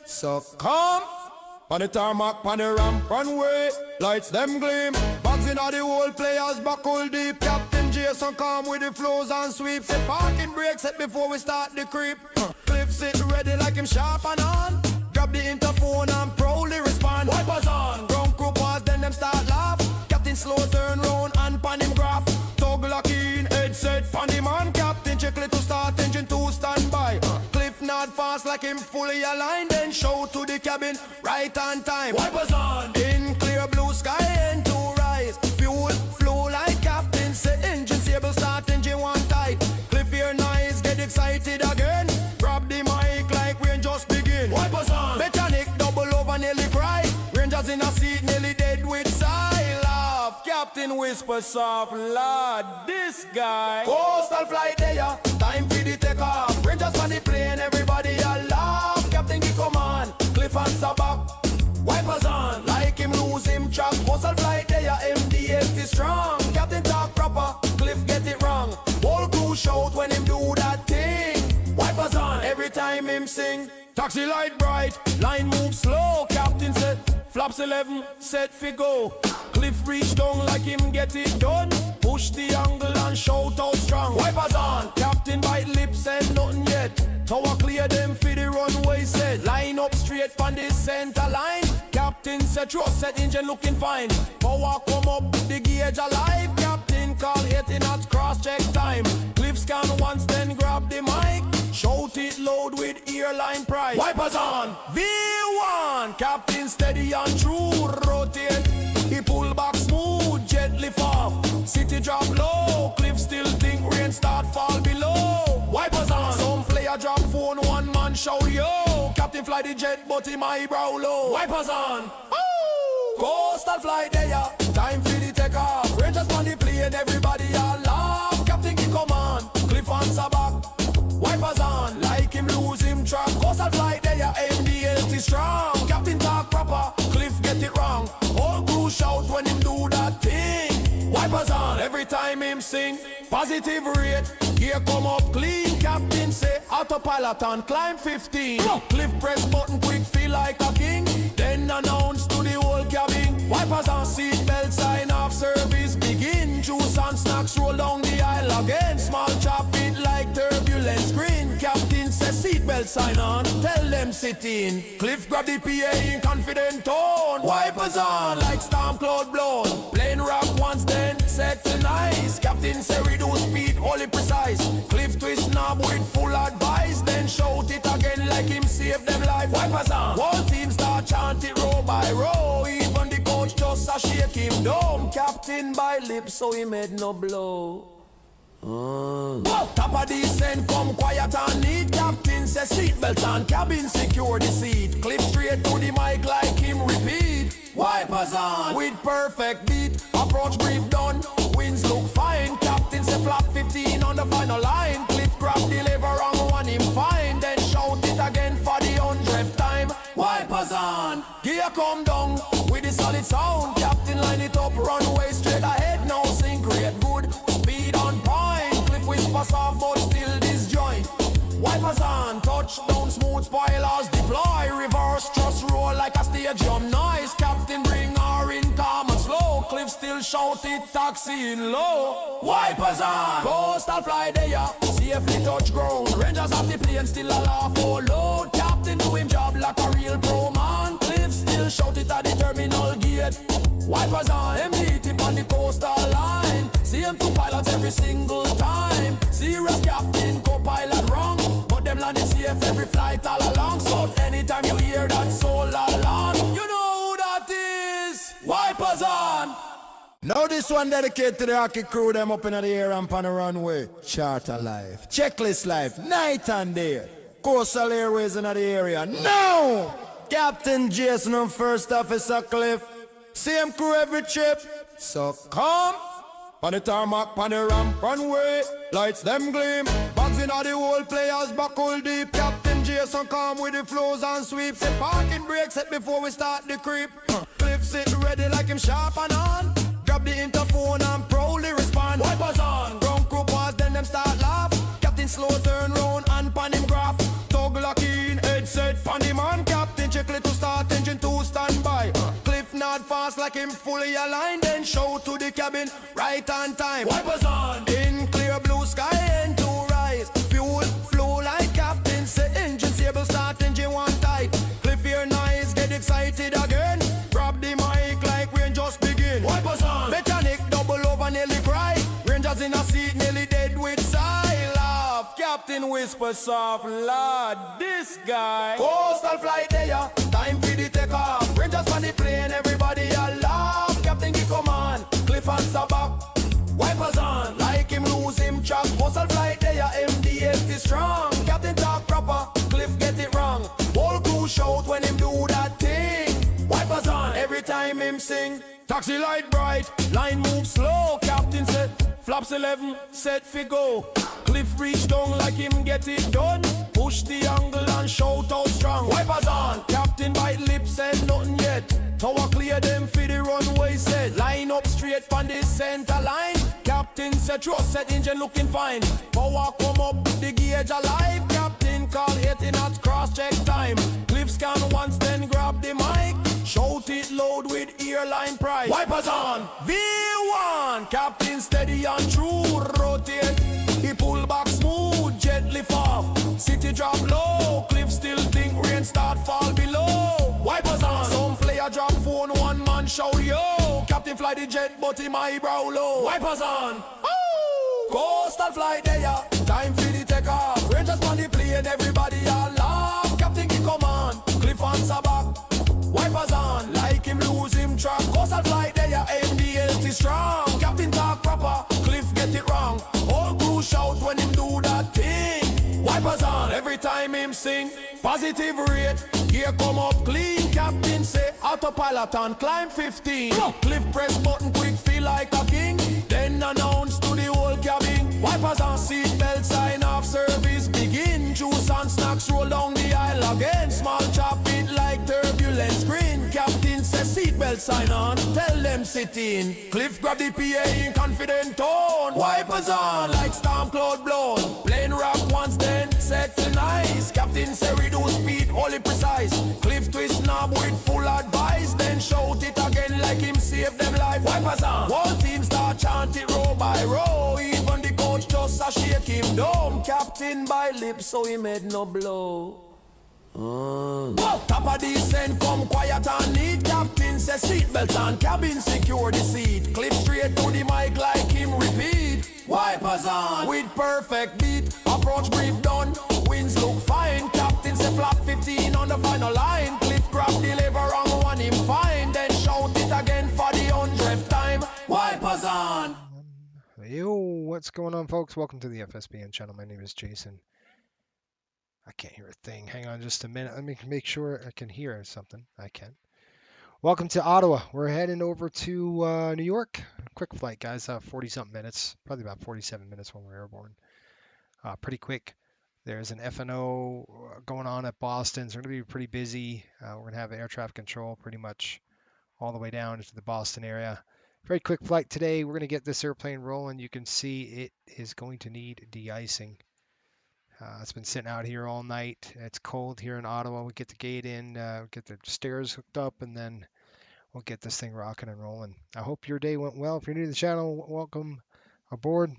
So come on the tarmac, on the ramp, runway, lights them gleam. Bags in all the whole players buckle deep. Captain Jason come with the flows and sweeps. Set parking brakes set before we start the creep. Cliff sit ready like him sharp and on. Grab the interphone and proudly respond. Wipers on, ground crew pause, then them start laugh. Captain slow turn round and pan him graph. Toggle lock in, head set, pan him on. Captain check to start, engine 2 stand by. Cliff nod fast like him fully aligned. Then show to the cabin, right on time. Wipers on, in clear blue sky and 2 rise. Fuel flow like captain say. Engine stable start, engine 1 tight. Cliff hear noise, get excited again. Grab the mic like rain just begin. Wipers on, mechanic double over nearly cry. Rangers in a seat nearly dead with sigh. Laugh, captain whisper soft, Lord, this guy. Coastal flight there, time for the takeoff. Rangers on the plane, everybody a laugh. Captain give command, Cliff answer back. Wipers on, like him lose him track. Coastal flight there, MD-83 strong. Captain talk proper, Cliff get it wrong. Whole crew shout when him do that thing. Wipers on, every time him sing. Taxi light bright, line move slow. Captain said, flaps 11, set fi go. Cliff reach down like him get it done. Push the angle and shout out strong. Wipers on, captain bite lips said nothing yet. Tower clear them for the runway set. Line up straight from the center line. Captain said trust set engine looking fine. Power come up, the gauge alive. Captain call 80 knots cross check time. Cliff scan once then grab the mic. Shout it loud with airline pride. Wipers on, V1. Captain steady and true, rotate. He pull back smooth, jet lift off. City drop low, Cliff still think rain start fall below. Wipers on, some player drop phone, one man shout yo. Captain fly the jet but him eyebrow low. Wipers on, ooh. Coastal flight there, time for the takeoff. Rangers on the plane, everybody a laugh. Captain give command, Cliff answer back. Wipers on, like him lose him track. Coastal flight there, MD-83 strong. Captain talk proper, Cliff get it wrong. Whole crew shout when him do that thing. Wipers on, every time him sing. Positive rate, gear come up clean. Captain say autopilot and climb 15. Cliff press button quick, feel like a king. Then announce to the whole cabin. Wipers on, seat belt sign off, service begin. Juice and snacks roll down the aisle again. Small chop it like turbulence green. Captain says seatbelt sign on, tell them sit in. Cliff grab the PA in confident tone. Wipers on like storm cloud blown. Plane rock once then set to nice. Captain say reduce speed, only precise. Cliff twist knob with full advice. Then shout it again like him save them life. Wipers on, whole team start chant it row by row. Even the coach just a shake him down. Captain by lips so he made no blow. Top of descent, come quiet and neat. Captain says seatbelt and cabin secure the seat. Clip straight to the mic like him repeat. Wipers on with perfect beat. Approach brief done, winds look fine. Captain say flap 15 on the final line. Cliff grab the lever and one him fine. Then shout it again for the 100th time. Wipers on, gear come down with the solid sound. Captain line it up, runway straight ahead. Now synchrate good, speed on point. Cliff whisper soft but still disjoint. Wipers on, touchdown smooth, spoilers deploy. Reverse thrust roll like a stadium noise. Captain bring her in calm and slow. Cliff still shout it, taxi in low. Wipers on, coastal fly there, safely touch ground. Rangers of the plane still a laugh for load. Captain do him job like a real pro man. Cliff still shout it at the terminal gate. Wipers on, MD on the coastal line. CM2 pilots every single time. Serious captain, co-pilot wrong. But them landing safe every flight all along. So anytime you hear that soul alarm, you know who that is. Wipers on. Now this one dedicated to the hockey crew, them up in the air and on the runway. Charter life, checklist life, night and day. Coastal Airways in the area. Now, Captain Jason and First Officer Cliff. Same crew every trip. So come on the tarmac, on the ramp, runway, lights them gleam. Bags in all the whole players buckle deep. Captain Jason come with the flows and sweeps. Set parking brakes set before we start the creep. Cliff sit ready like him sharp and on. Grab the interphone and proudly respond. Wipers on, ground crew pause then them start laugh. Captain slow turn round and pan him graph. Toggle lock in, head set, pan him on. Captain fast like him fully aligned. Then show to the cabin, right on time. Wipers on. In clear blue sky and to rise. Fuel flow like captain. Say engine stable, start engine one tight. Cliff your noise, get excited again. Grab the mic like rain just begin. Wipers on. Mechanic double over nearly cry. Rangers in a seat nearly dead with sigh. Laugh. Captain whisper soft, Lord, this guy. Coastal flight there, time for the takeoff. Rangers on the plane, everybody a laugh. Captain give command, Cliff answer back. Wipers on, like him lose him track. Coastal flight there, MD-83 strong. Captain talk proper, Cliff get it wrong. Whole crew shout when him do that thing. Wipers on, every time him sing. Taxi light bright, line move slow. Captain said, flaps 11, set fi go. Cliff reach down like him get it done. Push the angle and shout out strong. Wipers on, captain bite lips and nothing yet. Tower clear them for the runway set. Line up straight from the center line. Captain said trust set engine looking fine. Power come up, the gauge alive. Captain call 80 knots cross check time. Cliff scan once then grab the mic. Shout it loud with airline pride. Wipers on, V1. Captain steady and true, rotate. He pull back smooth, jet lift off. City drop low, Cliff still think rain start fall below. Wipers on, some player drop phone, one man shout yo. Captain fly the jet but him eyebrow low. Wipers on, ooh. Coastal flight there, time for the takeoff. Rangers on the plane, everybody all laugh. Captain give command, Cliff answer back. Wipers on, like him lose him track. Coastal flight there, MD-83 strong. Captain talk proper, Cliff get it wrong. Whole crew shout when him do that thing. Wipers on, every time him sing. Positive rate, gear come up clean. Captain say autopilot on climb 15. Cliff press button quick, feel like a king. Then announce to the whole cabin. Wipers on, seat belt sign off, service begin. Juice and snacks roll down the aisle again. Small chop it like turbulence green. Captain says seatbelt sign on, tell them sit in. Cliff grab the PA in confident tone. Wipers on like storm cloud blown. Plane rock once then settle nice. Captain say reduce speed, only precise. Cliff twist knob with full advice. Then shout it again like him save them life. Wipers on, whole team start chant it row by row. Even the coach just a shake him down. Captain by lips so he made no blow. Top of descent, come quiet and neat. Captain says seatbelts on, cabin secure the seat. Clip straight to the mic like him repeat. Wipers on, with perfect beat. Approach brief done, winds look fine. Captain say flap 15 on the final line. Cliff grab the lever on one him fine. Then shout it again for the 100th time. Wipers on. Yo, what's going on, folks? Welcome to the FSBN channel. My name is Jason. I can't hear a thing. Hang on just a minute. Let me make sure I can hear something. I can. Welcome to Ottawa. We're heading over to New York. Quick flight, guys. 40-something minutes. Probably about 47 minutes when we're airborne. Pretty quick. There's an FNO going on at Boston. So we're going to be pretty busy. We're going to have air traffic control pretty much all the way down into the Boston area. Very quick flight today. We're going to get this airplane rolling. You can see it is going to need de-icing. It's been sitting out here all night. It's cold here in Ottawa. We get the gate in, get the stairs hooked up, and then we'll get this thing rocking and rolling. I hope your day went well. If you're new to the channel, welcome aboard.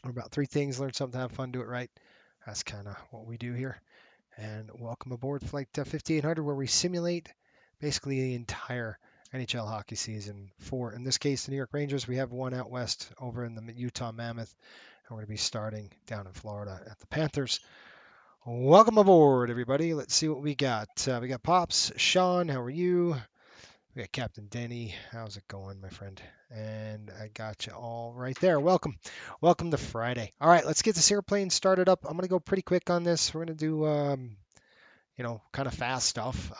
We're about three things: learn something, have fun, do it right. That's kind of what we do here. And welcome aboard Flight 5800, where we simulate basically the entire NHL hockey season for, in this case, the New York Rangers. We have one out west over in the Utah Mammoth. We're going to be starting down in Florida at the Panthers. Welcome aboard, everybody. Let's see what we got. We got Pops. Sean, how are you? We got Captain Denny. How's it going, my friend? And I got you all right there. Welcome. Welcome to Friday. All right, let's get this airplane started up. I'm going to go pretty quick on this. We're going to do, kind of fast stuff.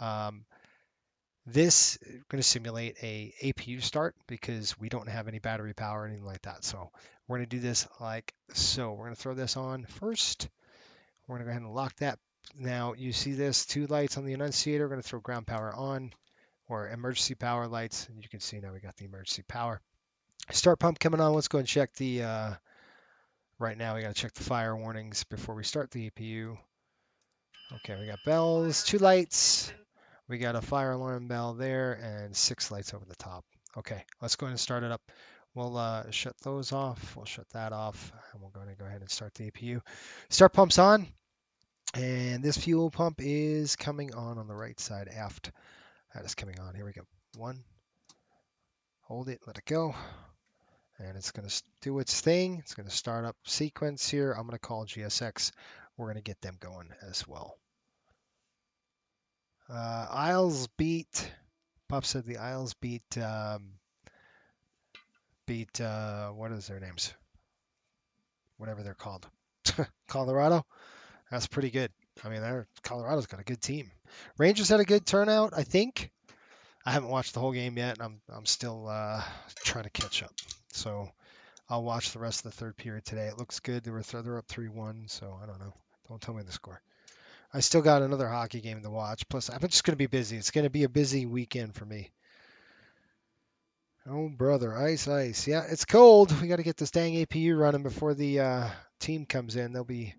This is going to simulate a APU start because we don't have any battery power or anything like that. So we're going to do this like so. We're going to throw this on first. We're going to go ahead and lock that. Now you see this, two lights on the annunciator. We're going to throw ground power on or emergency power lights. And you can see now we got the emergency power. Start pump coming on. Let's go and check the, right now we got to check the fire warnings before we start the APU. Okay, we got bells, two lights. We got a fire alarm bell there and 6 lights over the top. Okay, let's go ahead and start it up. We'll shut those off. We'll shut that off. And we're going to go ahead and start the APU. Start pumps on. And this fuel pump is coming on the right side aft. That is coming on. Here we go. 1. Hold it. Let it go. And it's going to do its thing. It's going to start up sequence here. I'm going to call GSX. We're going to get them going as well. Isles beat. Puff said the Isles beat what is their names? Whatever they're called. Colorado. That's pretty good. I mean, Colorado's got a good team. Rangers had a good turnout, I think. I haven't watched the whole game yet. I'm still trying to catch up. So I'll watch the rest of the third period today. It looks good. They're up 3-1, so I don't know. Don't tell me the score. I still got another hockey game to watch. Plus, I'm just going to be busy. It's going to be a busy weekend for me. Oh, brother. Ice, ice. Yeah, it's cold. We got to get this dang APU running before the team comes in. You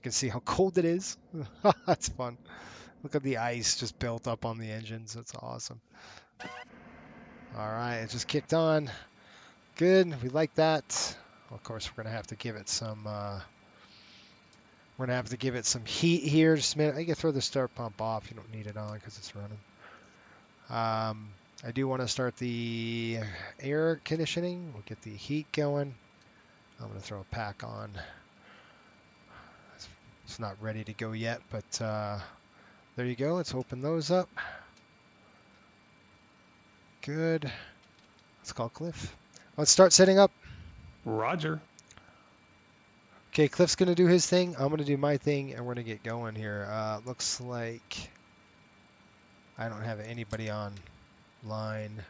can see how cold it is. That's fun. Look at the ice just built up on the engines. That's awesome. All right, it just kicked on. Good. We like that. Of course, we're going to have to give it some heat here. Just a minute. I can throw the start pump off. You don't need it on because it's running. I do want to start the air conditioning. We'll get the heat going. I'm going to throw a pack on. It's not ready to go yet, but there you go. Let's open those up. Good. Let's call Cliff. Let's start setting up. Roger. Okay, Cliff's going to do his thing. I'm going to do my thing, and we're going to get going here. Looks like I don't have anybody on line.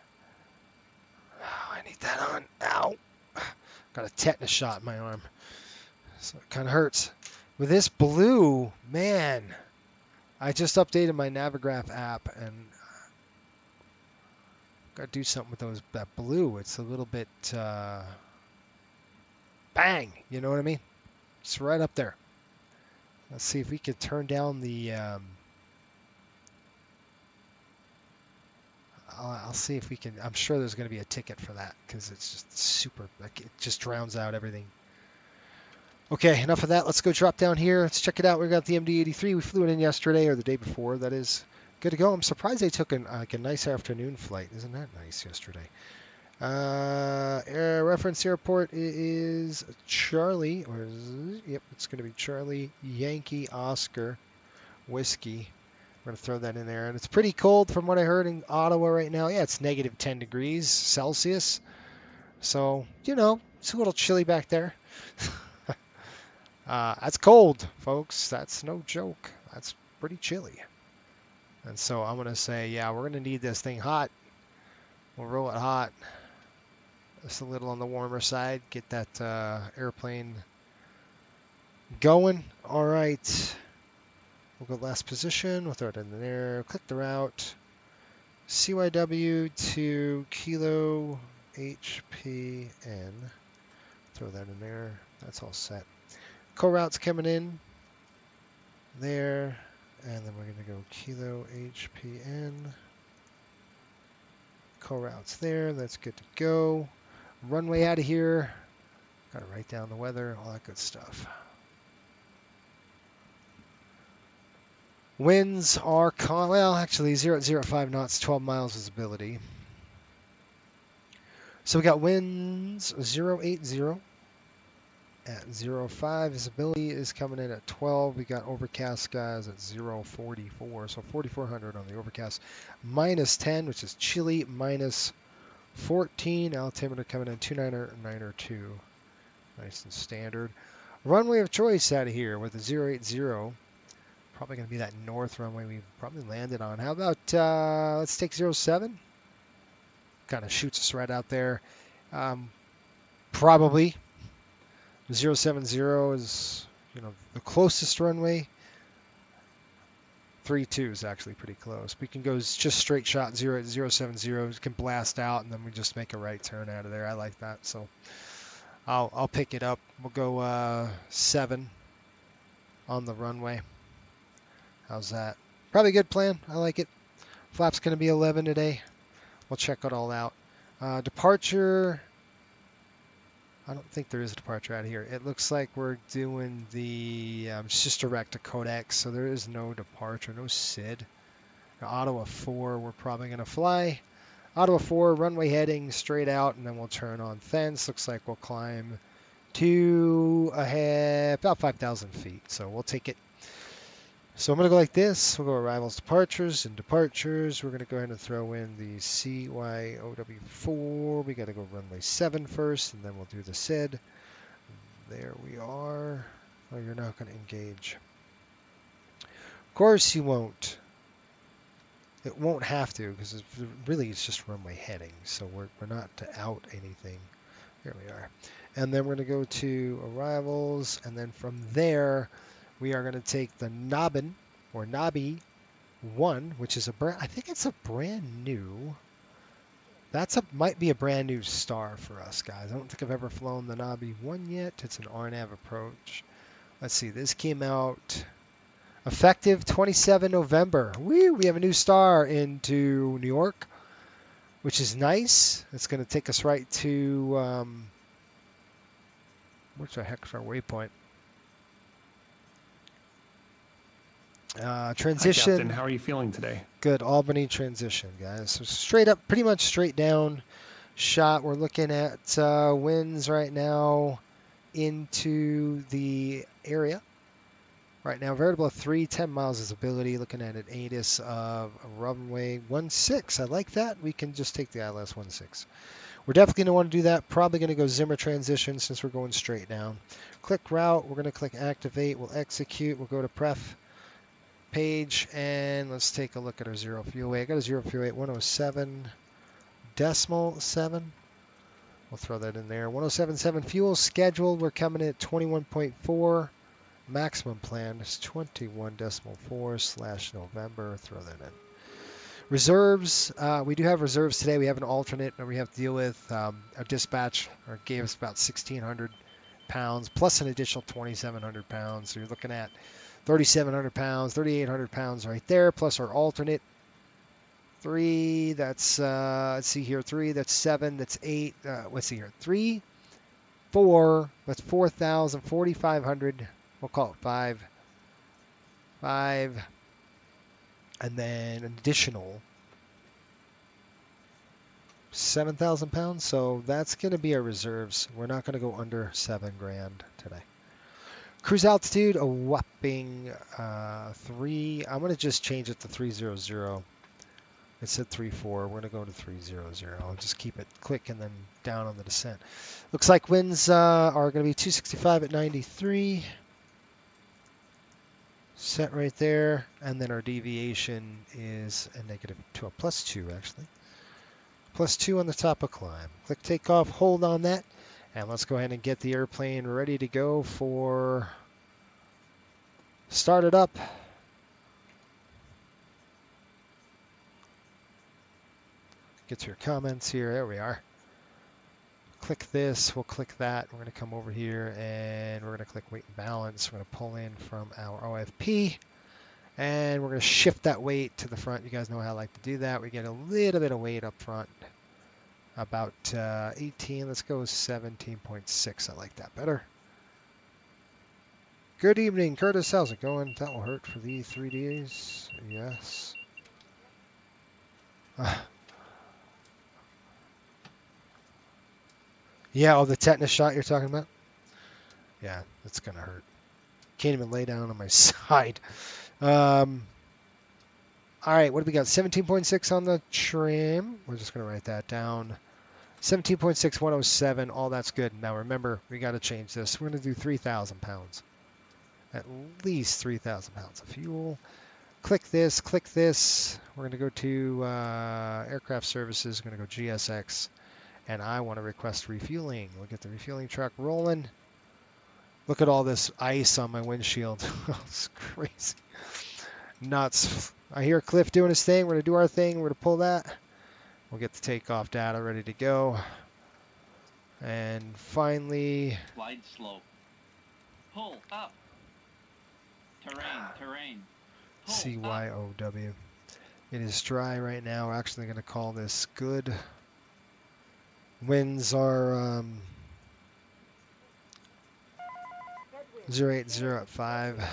Oh, I need that on. Ow. Got a tetanus shot in my arm. So it kind of hurts. With this blue, man, I just updated my Navigraph app, and got to do something with that blue. It's a little bit bang, you know what I mean? It's right up there. Let's see if we could turn down the I'll see if we can. I'm sure there's going to be a ticket for that because it's just super, like, it just drowns out everything. Okay, enough of that. Let's go drop down here. Let's check it out. We got the MD-83. We flew it in yesterday or the day before. That is good to go. I'm surprised they took a nice afternoon flight. Isn't that nice yesterday? Reference airport is Charlie, yep, it's going to be Charlie Yankee Oscar Whiskey. We're going to throw that in there. And it's pretty cold from what I heard in Ottawa right now. Yeah, it's negative 10 degrees Celsius. So, it's a little chilly back there. That's cold, folks. That's no joke. That's pretty chilly. And so I'm going to say, yeah, we're going to need this thing hot. We'll roll it hot. Just a little on the warmer side. Get that airplane going. All right. We'll go last position. We'll throw it in there. Click the route. CYW to Kilo HPN. Throw that in there. That's all set. Co-route's coming in there. And then we're going to go Kilo HPN. Co-route's there. That's good to go. Runway out of here. Got to write down the weather. All that good stuff. Winds are, actually 0 at 05 knots, 12 miles visibility. So we got winds 080 at 05. Visibility is coming in at 12. We got overcast skies at 044, so 4,400 on the overcast. Minus 10, which is chilly, minus 14. Altimeter coming in 292. Nice and standard. Runway of choice out of here with a 080. Probably going to be that north runway we probably landed on. How about, let's take 07. Kind of shoots us right out there. Probably 070 is, the closest runway. 32 is actually pretty close. We can go just straight shot 070. We can blast out, and then we just make a right turn out of there. I like that. So I'll pick it up. We'll go 7 on the runway. How's that? Probably a good plan. I like it. Flap's going to be 11 today. We'll check it all out. Departure, I don't think there is a departure out here. It looks like we're doing the, it's just direct to Codex, so there is no departure, no SID. Ottawa 4, we're probably going to fly. Ottawa 4, runway heading straight out, and then we'll turn on fence. Looks like we'll climb to about 5,000 feet, so we'll take it. So I'm going to go like this. We'll go arrivals, departures, and departures. We're going to go ahead and throw in the CYOW4. We got to go runway 7 first, and then we'll do the SID. There we are. Oh, you're not going to engage. Of course you won't. It won't have to, because it's just runway heading, so we're not to out anything. Here we are. And then we're going to go to arrivals, and then from there, we are going to take the Nobby 1, which is I think it's a brand new. Might be a brand new star for us, guys. I don't think I've ever flown the Nobby 1 yet. It's an RNAV approach. Let's see. This came out effective 27 November. Woo! We have a new star into New York, which is nice. It's going to take us right to what's the heck's our waypoint? Transition. Hi, Captain. How are you feeling today? Good. Albany transition, guys. So straight up, pretty much straight down shot. We're looking at winds right now into the area. Right now, variable 3, 10 miles visibility. Looking at an ATIS of runway 16. I like that. We can just take the ILS 16. We're definitely going to want to do that. Probably going to go Zimmer transition since we're going straight down. Click route. We're going to click activate. We'll execute. We'll go to pref page, and let's take a look at our zero fuel weight. I got a zero fuel weight 107.7. We'll throw that in there. 107.7 fuel scheduled. We're coming in at 21.4. Maximum plan is 21.4/November. Throw that in. Reserves. We do have reserves today. We have an alternate that we have to deal with. Our dispatch gave us about 1,600 pounds plus an additional 2,700 pounds. So you're looking at 3,700 pounds, 3,800 pounds right there, plus our alternate 3. That's let's see here, 3. That's 7. That's 8. Let's see here, 3, 4. That's 4,000, 4,500. We'll call it 5, and then an additional 7,000 pounds. So that's going to be our reserves. We're not going to go under $7,000 today. Cruise altitude, a whopping 3. I'm going to just change it to 300. It said 34. We're going to go to 300. I'll just keep it quick and then down on the descent. Looks like winds are going to be 265 at 93. Set right there. And then our deviation is a -2, a +2 actually. +2 on the top of climb. Click takeoff, hold on that. And let's go ahead and get the airplane ready to go for start it up. Get to your comments here. There we are. Click this. We'll click that. We're going to come over here and we're going to click weight and balance. We're going to pull in from our OFP and we're going to shift that weight to the front. You guys know how I like to do that. We get a little bit of weight up front. About 18. Let's go 17.6. I like that better. Good evening, Curtis. How's it going? That will hurt for the 3Ds. Yes. Yeah, the tetanus shot you're talking about? Yeah, that's going to hurt. Can't even lay down on my side. All right, what do we got? 17.6 on the trim. We're just going to write that down. 17.6, 107, all that's good. Now remember, we got to change this. We're going to do 3,000 pounds. At least 3,000 pounds of fuel. Click this, click this. We're going to go to aircraft services. We're going to go GSX. And I want to request refueling. We'll get the refueling truck rolling. Look at all this ice on my windshield. It's crazy. Nuts. I hear Cliff doing his thing. We're going to do our thing. We're going to pull that. We'll get the takeoff data ready to go. And finally... Glide slope. Pull up. Terrain. Pull CYOW. up. It is dry right now. We're actually going to call this good. Winds are 080 at 5.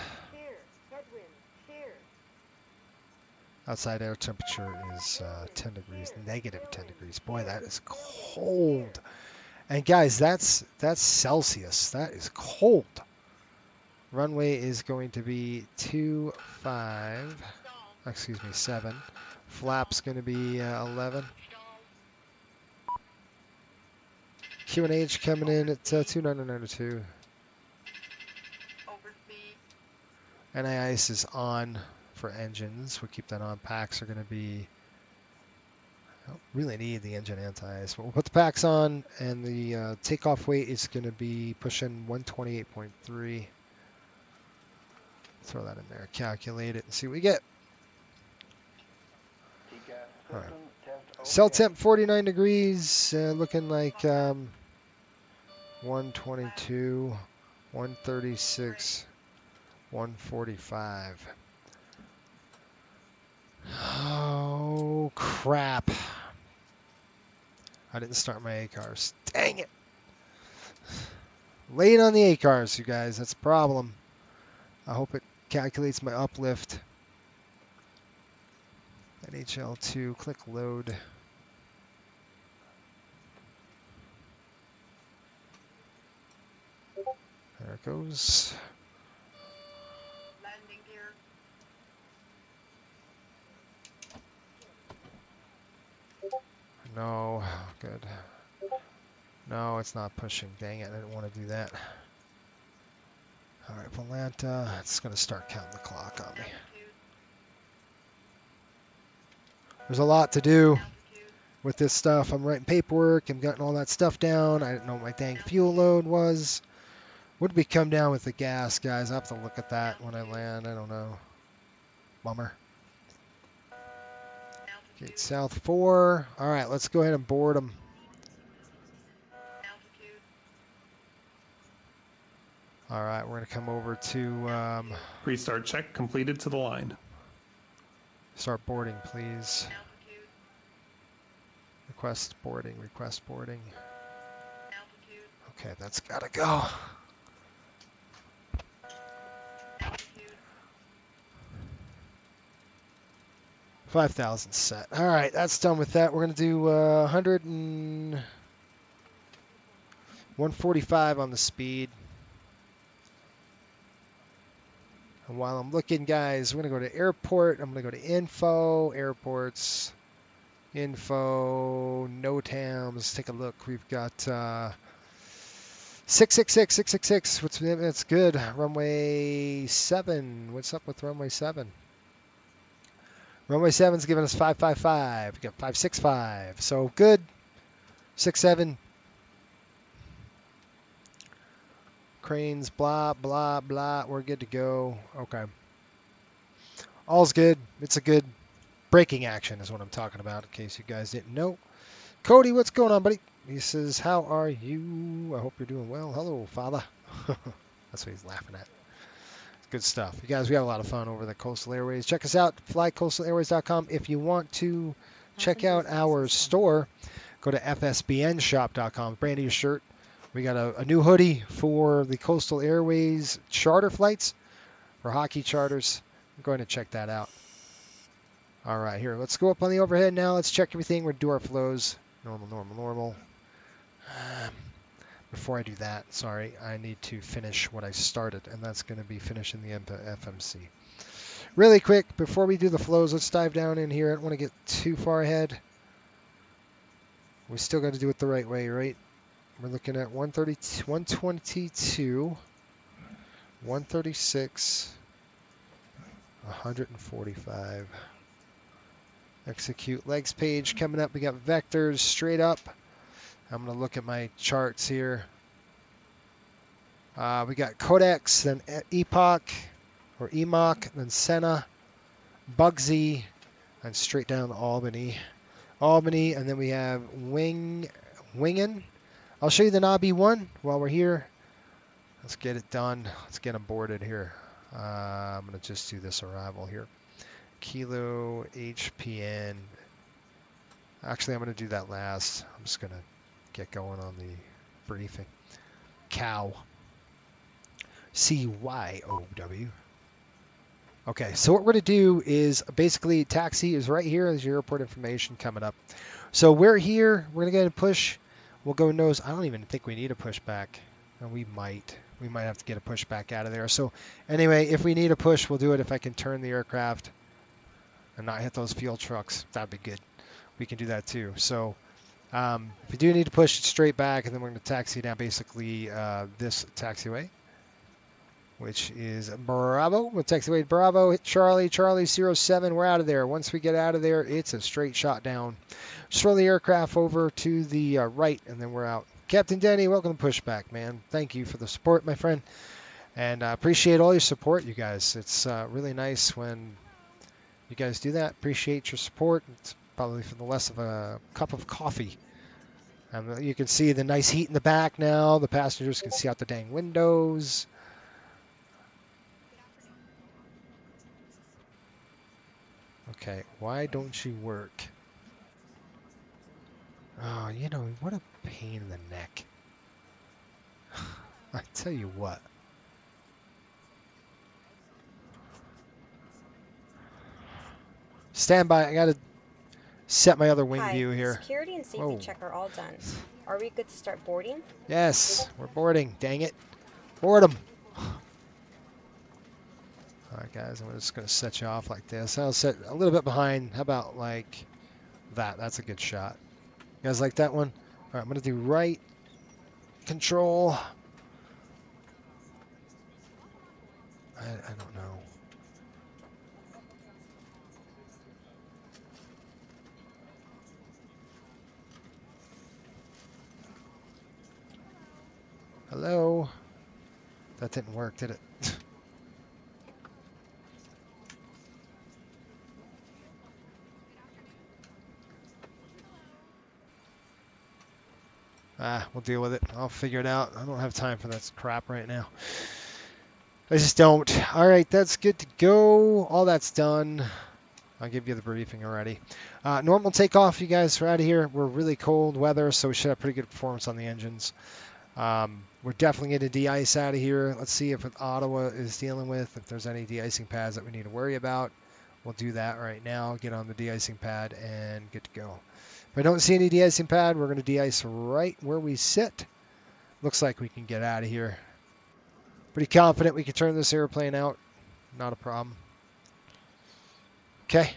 Outside air temperature is 10 degrees, negative 10 degrees. Boy, that is cold. And guys, that's Celsius. That is cold. Runway is going to be 7. Flap's going to be 11. QNH coming in at 2992. NIICE is on for engines. We'll keep that on. Packs are going to be... I don't really need the engine anti-ice, but we'll put the packs on, and the takeoff weight is going to be pushing 128.3. Throw that in there, calculate it, and see what we get. All right. Cell temp 49 degrees, looking like 122, 136, 145. Oh, crap. I didn't start my A-cars. Dang it. Late on the A-cars, you guys. That's a problem. I hope it calculates my uplift. NHL2, click load. There it goes. Landing gear. No, good. No, it's not pushing. Dang it, I didn't want to do that. All right, Volanta, it's going to start counting the clock on me. There's a lot to do with this stuff. I'm writing paperwork. I'm getting all that stuff down. I didn't know what my dang fuel load was. What did we come down with the gas, guys? I have to look at that when I land. I don't know. Bummer. Gate South 4. All right, let's go ahead and board them. All right, we're going to come over to... Restart check completed to the line. Start boarding, please. Request boarding, request boarding. Okay, that's got to go. $5,000 set. All right, that's done with that. We're going to do 145 on the speed. And while I'm looking, guys, we're going to go to airport. I'm going to go to info, airports, info, NOTAM. Let's take a look. We've got 666. That's good. Runway 7. What's up with runway 7? Runway 7's giving us 555. We got 565. So good. 67. Cranes, blah, blah, blah. We're good to go. Okay. All's good. It's a good braking action is what I'm talking about, in case you guys didn't know. Cody, what's going on, buddy? He says, how are you? I hope you're doing well. Hello, father. That's what he's laughing at. Good stuff. You guys, we have a lot of fun over the Coastal Airways. Check us out, flycoastalairways.com. If you want to check out our store, go to fsbnshop.com. Brand new shirt. We got a new hoodie for the Coastal Airways charter flights, for hockey charters. I'm going to check that out. All right, here. Let's go up on the overhead now. Let's check everything. We're going to do our flows. Normal. Before I do that, sorry, I need to finish what I started, and that's going to be finishing the FMC. Really quick, before we do the flows, let's dive down in here. I don't want to get too far ahead. We still got to do it the right way, right? We're looking at 130, 122, 136, 145. Execute legs page coming up. We got vectors straight up. I'm going to look at my charts here. We got Codex, then Epoch, or Emoc, then Senna, Bugsy, and straight down to Albany. And then we have Wingen. I'll show you the Nabi one while we're here. Let's get it done. Let's get them boarded here. I'm going to just do this arrival here. Kilo HPN. Actually, I'm going to do that last. I'm just going to get going on the briefing. Cow. CYOW. Okay, so what we're going to do is basically taxi is right here. There's your airport information coming up. So we're here. We're going to go ahead and push. We'll go nose. I don't even think we need a pushback. And we might. We might have to get a pushback out of there. So anyway, if we need a push, we'll do it if I can turn the aircraft and not hit those fuel trucks. That'd be good. We can do that too. So if we do need to push it straight back, and then we're going to taxi down basically this taxiway, which is Bravo. We'll taxiway Bravo, hit Charlie, Charlie 07. We're out of there. Once we get out of there, it's a straight shot down. Just throw the aircraft over to the right, and then we're out. Captain Denny, welcome to Pushback, man. Thank you for the support, my friend. And I appreciate all your support, you guys. It's really nice when you guys do that. Appreciate your support. It's probably for the less of a cup of coffee. You can see the nice heat in the back now. The passengers can see out the dang windows. Okay, why don't you work? Oh, you know, what a pain in the neck. I tell you what. Stand by. I got to set my other wing view here. Security and safety check are all done. Are we good to start boarding? Yes, we're boarding. Dang it. Board them. All right, guys, I'm just going to set you off like this. I'll set a little bit behind. How about like that? That's a good shot. You guys like that one? All right, I'm going to do right control. I don't know. Hello? That didn't work, did it? We'll deal with it. I'll figure it out. I don't have time for that crap right now. I just don't. All right, that's good to go. All that's done. I'll give you the briefing already. Normal takeoff, you guys are out of here. We're really cold weather, so we should have pretty good performance on the engines. We're definitely going to de-ice out of here. Let's see if Ottawa is dealing with, if there's any de-icing pads that we need to worry about. We'll do that right now. Get on the de-icing pad and good to go. If I don't see any de-icing pad, we're going to de-ice right where we sit. Looks like we can get out of here. Pretty confident we can turn this airplane out. Not a problem. Okay.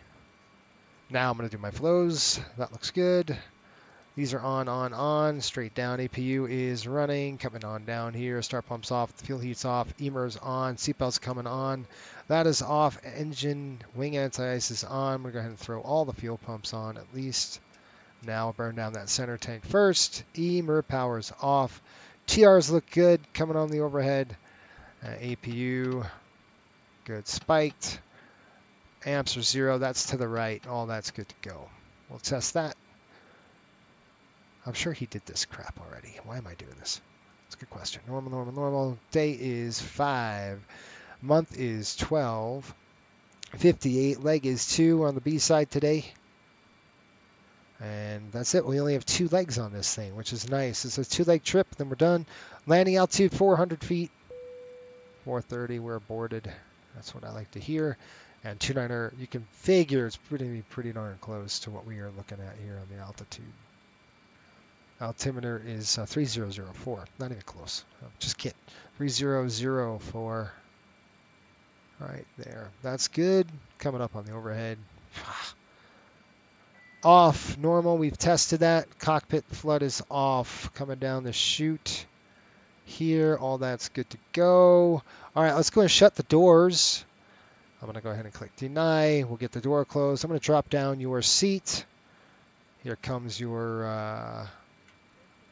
Now I'm going to do my flows. That looks good. These are on, straight down. APU is running, coming on down here. Start pumps off, the fuel heat's off, EMER's on, seatbelts coming on. That is off, engine, wing anti-ice is on. We're going to go ahead and throw all the fuel pumps on at least. Now burn down that center tank first. EMER power's off. TRs look good, coming on the overhead. APU, good, spiked. Amps are 0, that's to the right. All that's good to go. We'll test that. I'm sure he did this crap already. Why am I doing this? That's a good question. Normal, normal, normal. Day is 5. Month is 12. 58. Leg is 2 on the B side today. And that's it. We only have 2 legs on this thing, which is nice. It's a 2-leg trip, then we're done. Landing altitude 400 feet. 430, we're boarded. That's what I like to hear. And 29er, you can figure it's pretty darn close to what we are looking at here on the altitude. Altimeter is 3004. Not even close. Just kidding. 3004. Right there. That's good. Coming up on the overhead. Off. Normal. We've tested that. Cockpit flood is off. Coming down the chute here. All that's good to go. All right. Let's go and shut the doors. I'm going to go ahead and click deny. We'll get the door closed. I'm going to drop down your seat. Here comes your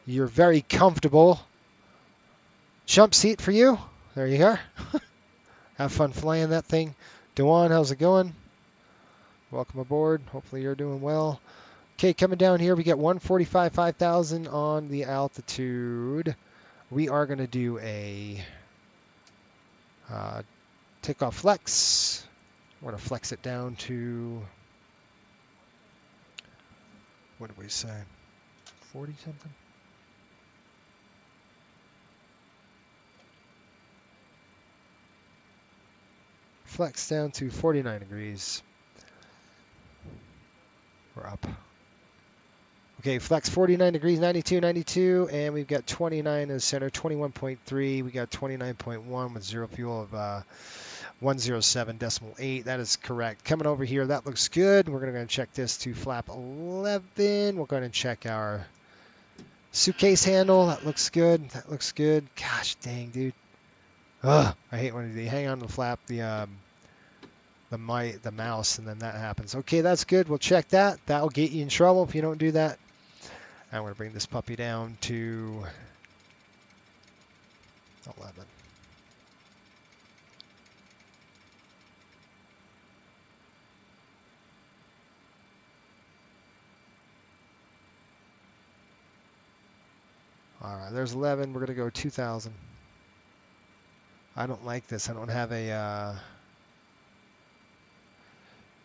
very comfortable jump seat for you. There you are. Have fun flying that thing. Dewan, how's it going? Welcome aboard. Hopefully you're doing well. Okay, coming down here, we get 145, 5,000 on the altitude. We are going to do a takeoff flex. We're going to flex it down to, what did we say, 40 something? Flex down to 49 degrees. We're up. Okay, flex 49 degrees, 92, 92, and we've got 29 in the center, 21.3. We got 29.1 with zero fuel of 107.8. That is correct. Coming over here, that looks good. We're going to check this to flap 11. We're going to check our suitcase handle. That looks good. That looks good. Gosh dang, dude. Ugh, I hate when they hang on to the flap, the mouse, and then that happens. Okay, that's good. We'll check that. That'll get you in trouble if you don't do that. I'm going to bring this puppy down to 11. All right, there's 11. We're going to go 2,000. I don't like this. I don't have a...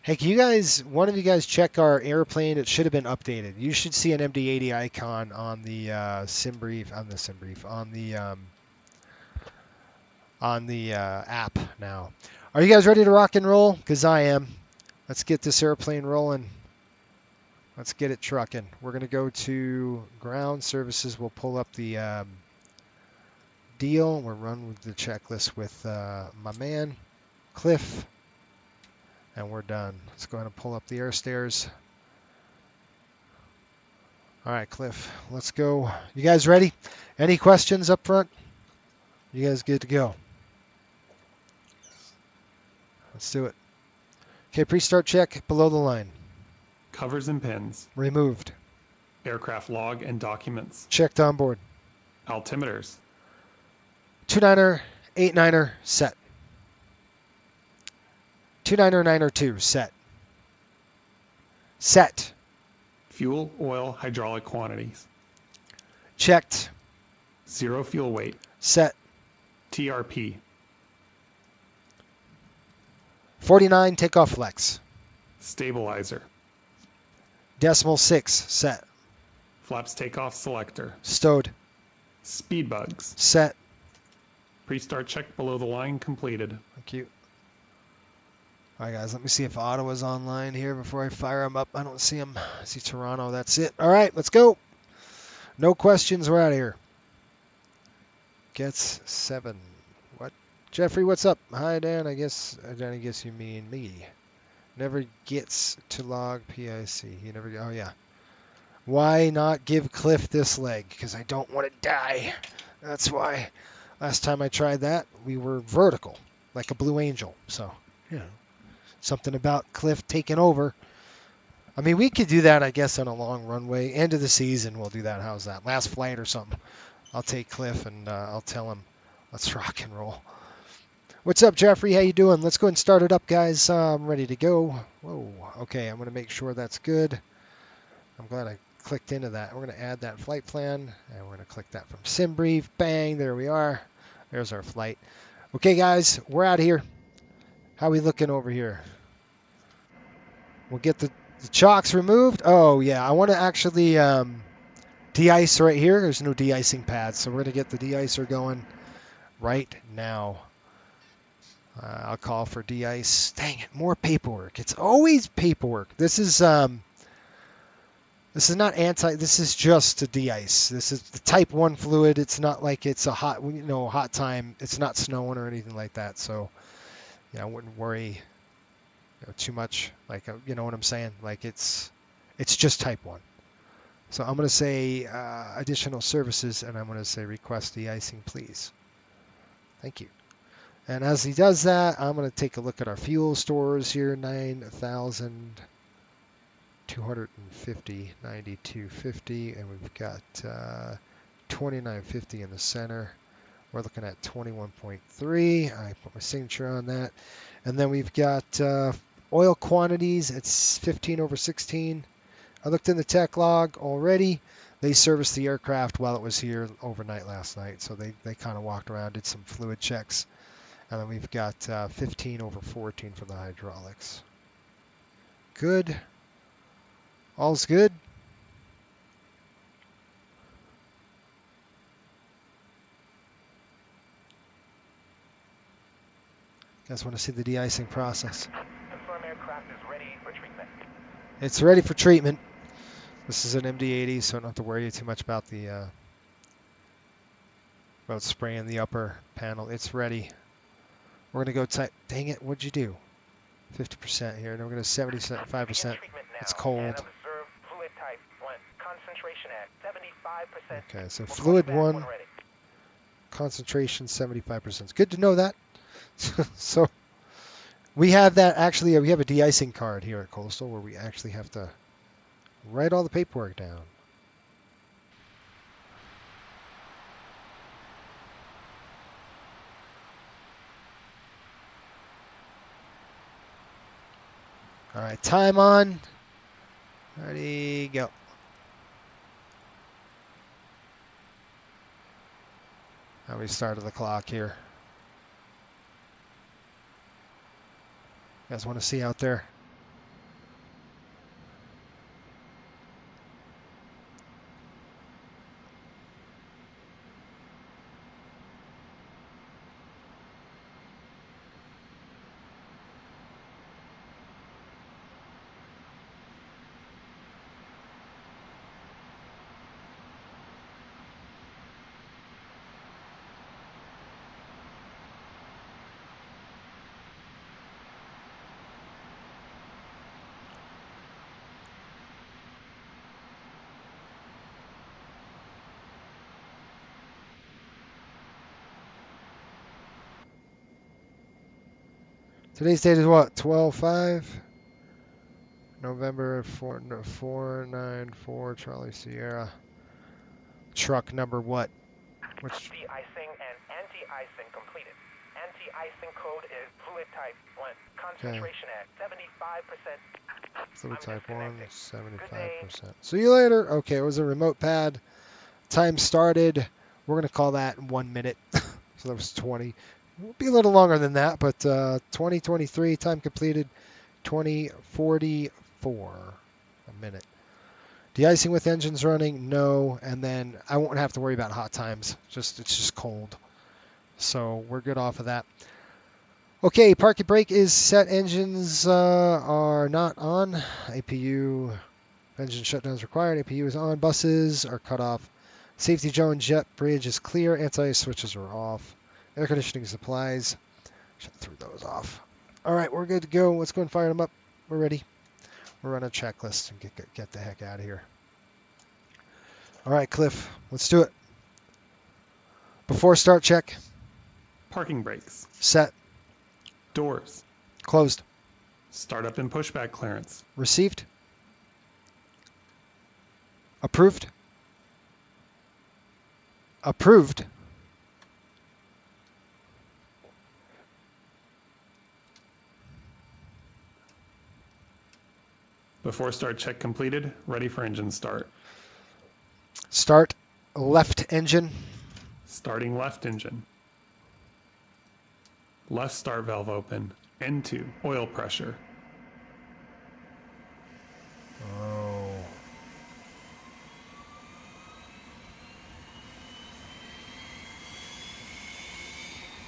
Hey, can you guys, one of you guys check our airplane? It should have been updated. You should see an MD-80 icon on the sim brief, on the app now. Are you guys ready to rock and roll? Because I am. Let's get this airplane rolling. Let's get it trucking. We're going to go to ground services. We'll pull up the deal. We'll run with the checklist with my man, Cliff. And we're done. Let's go ahead and pull up the air stairs. All right, Cliff, let's go. You guys ready? Any questions up front? You guys good to go? Let's do it. Okay, pre-start check below the line. Covers and pins. Removed. Aircraft log and documents. Checked on board. Altimeters. 29er, 89er, set. 29er, 9er, 2, set. Set. Fuel, oil, hydraulic quantities. Checked. Zero fuel weight. Set. TRP. 49, takeoff flex. Stabilizer. Decimal 6, set. Flaps takeoff selector. Stowed. Speed bugs. Set. Pre-start check below the line completed. Thank you. All right, guys, let me see if Ottawa's online here before I fire them up. I don't see them. I see Toronto. That's it. All right, let's go. No questions. We're out of here. Gets 7. What? Jeffrey, what's up? Hi, Dan. I guess you mean me. Never gets to log PIC. You never. Oh, yeah. Why not give Cliff this leg? Because I don't want to die. That's why. Last time I tried that, we were vertical, like a Blue Angel. So, you know. Something about Cliff taking over. I mean, we could do that, I guess, on a long runway. End of the season, we'll do that. How's that? Last flight or something. I'll take Cliff and I'll tell him, let's rock and roll. What's up, Jeffrey? How you doing? Let's go ahead and start it up, guys. I'm ready to go. Whoa. Okay, I'm going to make sure that's good. I'm glad I clicked into that. We're going to add that flight plan, and we're going to click that from SimBrief. Bang, there we are. There's our flight. Okay, guys, we're out of here. How we looking over here? We'll get the chocks removed. Oh, yeah. I want to actually de-ice right here. There's no de-icing pads, so we're going to get the de-icer going right now. I'll call for de-ice. Dang it, more paperwork. It's always paperwork. This is not anti. This is just a de-ice. This is the type 1 fluid. It's not like it's a hot time. It's not snowing or anything like that. So, yeah, I wouldn't worry too much. Like, you know what I'm saying? Like, it's just type 1. So I'm going to say additional services, and I'm going to say request de-icing, please. Thank you. And as he does that, I'm going to take a look at our fuel stores here. 9,250, 9250, and we've got 2950 in the center. We're looking at 21.3. I put my signature on that. And then we've got oil quantities. It's 15/16. I looked in the tech log already. They serviced the aircraft while it was here overnight last night. So they kind of walked around, did some fluid checks. And then we've got 15 over 14 for the hydraulics. Good. All's good. Guys want to see the de-icing process. Confirm aircraft is ready for treatment. It's ready for treatment. This is an MD-80, so I don't have to worry too much about the about spraying the upper panel. It's ready. We're gonna go tight. Dang it! What'd you do? 50% here. Then we're gonna 75%. It's cold. Okay, so fluid 1, concentration 75%. It's good to know that. So we have that actually. We have a de-icing card here at Coastal where we actually have to write all the paperwork down. All right, time on. Ready, go. Now we started the clock here. You guys want to see out there? Today's date is what? 12/5? November 494 Charlie Sierra. Truck number what? Which? De-icing and anti-icing completed. Anti-icing code is fluid type 1. Concentration at 75%. Fluid type 1, 75%. See you later. Okay, it was a remote pad. Time started. We're going to call that 1 minute. So that was 20. It'll be a little longer than that, but 2023, time completed 2044. A minute. De-icing with engines running, no. And then I won't have to worry about hot times. It's just cold. So we're good off of that. Okay, parking brake is set. Engines are not on. APU, engine shutdown is required. APU is on. Buses are cut off. Safety zone jet bridge is clear. Anti-ice switches are off. Air conditioning supplies. Should have threw those off. All right, we're good to go. Let's go and fire them up. We're ready. We're on a checklist and get the heck out of here. All right, Cliff, let's do it. Before start check. Parking brakes. Set. Doors. Closed. Startup and pushback clearance. Received. Approved. Approved. Before start check completed, ready for engine start. Start left engine. Starting left engine. Left start valve open. N2, oil pressure. Oh.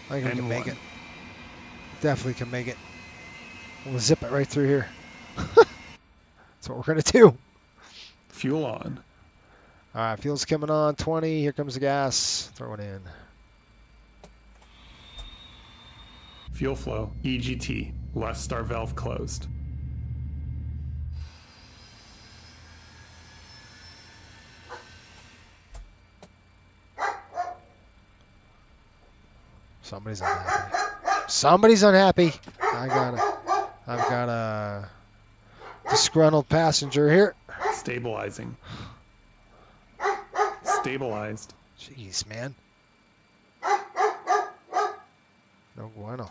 I think we can make it. Definitely can make it. We'll zip it right through here. That's what we're going to do. Fuel on. All right, fuel's coming on. 20. Here comes the gas. Throw it in. Fuel flow, EGT, left start valve closed. Somebody's unhappy. Somebody's unhappy. I've got a disgruntled passenger here. Stabilizing. Stabilized. Jeez, man. No bueno.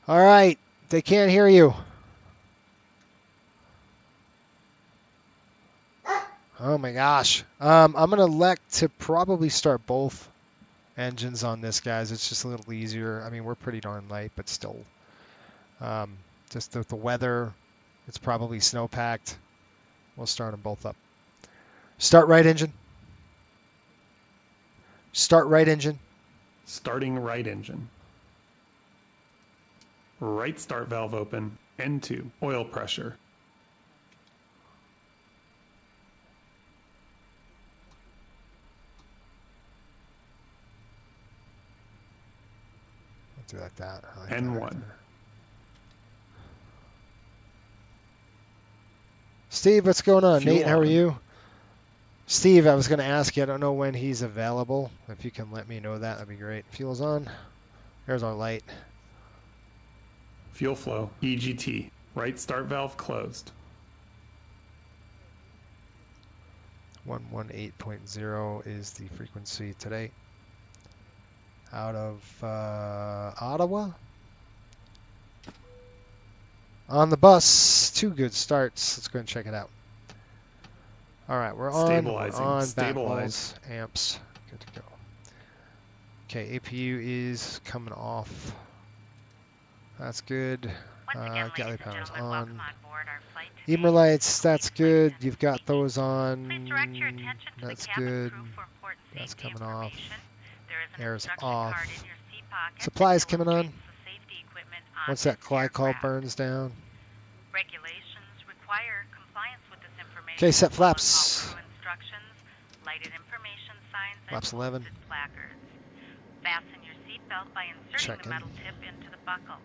All right, they can't hear you. Oh my gosh. I'm gonna elect to probably start both engines on this, guys. It's just a little easier. I mean, we're pretty darn light, but still. Just the weather, it's probably snow-packed. We'll start them both up. Start right engine. Start right engine. Starting right engine. Right start valve open. N2. Oil pressure. Do like that. I like N1. that right there. Steve, what's going on? Fuel Nate, how are on. you? Steve, I was going to ask you. I don't know when he's available. If you can let me know that, that'd be great. Fuel's on. There's our light. Fuel flow. EGT. Right start valve closed. 118.0 is the frequency today. Out of Ottawa. On the bus. 2 good starts. Let's go and check it out. All right, we're on. Stabilizing. We're on Stabilize. backholes, amps. Good to go. Okay, APU is coming off. That's good. Galley power's on. Emer lights, that's good. You've got those on. That's good. That's coming off. Air's off. Supply's coming on. Once that glycol burns down. Regulations require compliance with this information. Okay, set flaps. Follow crew instructions, lighted information signs, Flaps and 11. posted placards. Fasten your seatbelt by inserting Check the in. metal tip into the buckle.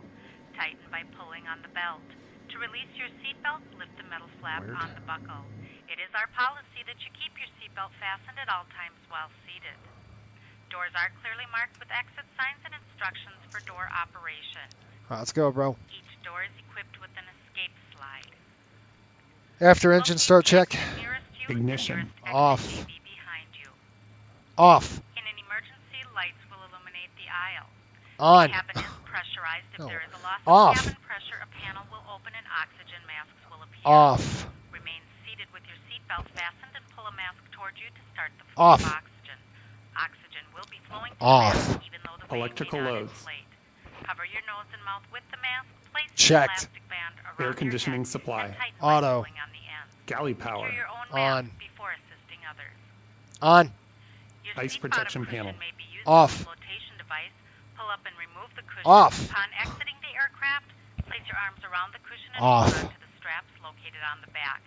Tighten by pulling on the belt. To release your seatbelt, lift the metal flap Weird. on the buckle. It is our policy that you keep your seatbelt fastened at all times while seated. Doors are clearly marked with exit signs and instructions for door operation. All right, let's go, bro. Each door is equipped with an escape slide. After engine start check. Ignition. Off. Behind you. Off. In an emergency, lights will illuminate the aisle. On. The cabin is pressurized. If No. there is a loss Off. of cabin pressure, a panel will open and oxygen masks will appear. Off. Remain seated with your seatbelt fastened and pull a mask toward you to start the flow Off. of oxygen. Oxygen will be flowing to Off. the mask even though the Electrical weight may not loads. inflate. Cover your nose and mouth with the mask. Place Checked. the elastic band around Air your conditioning head supply. and tighten Auto. by pulling on the end. Galley power. Secure your own On. mask before assisting others. On. Your Ice seat protection bottom cushion panel. may be used Off. as a flotation device. Pull up and remove the cushion. Off. Upon exiting the aircraft, place your arms around the cushion and Off. hold on to the straps located on the back.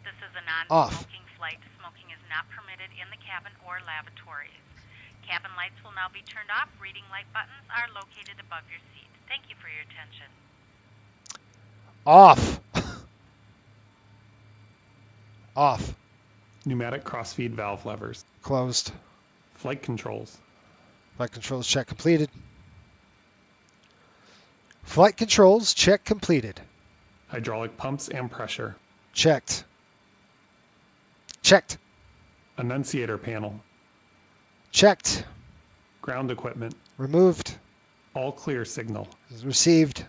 This is a Off. non-smoking flight. Smoking is not permitted in the cabin or lavatories. Cabin lights will now be turned off. Reading light buttons are located above your seat. Thank you for your attention. Off. Off. Pneumatic crossfeed valve levers. Closed. Flight controls. Flight controls check completed. Flight controls check completed. Hydraulic pumps and pressure. Checked. Checked. Annunciator panel. Checked. Ground equipment. Removed. All clear signal. Received.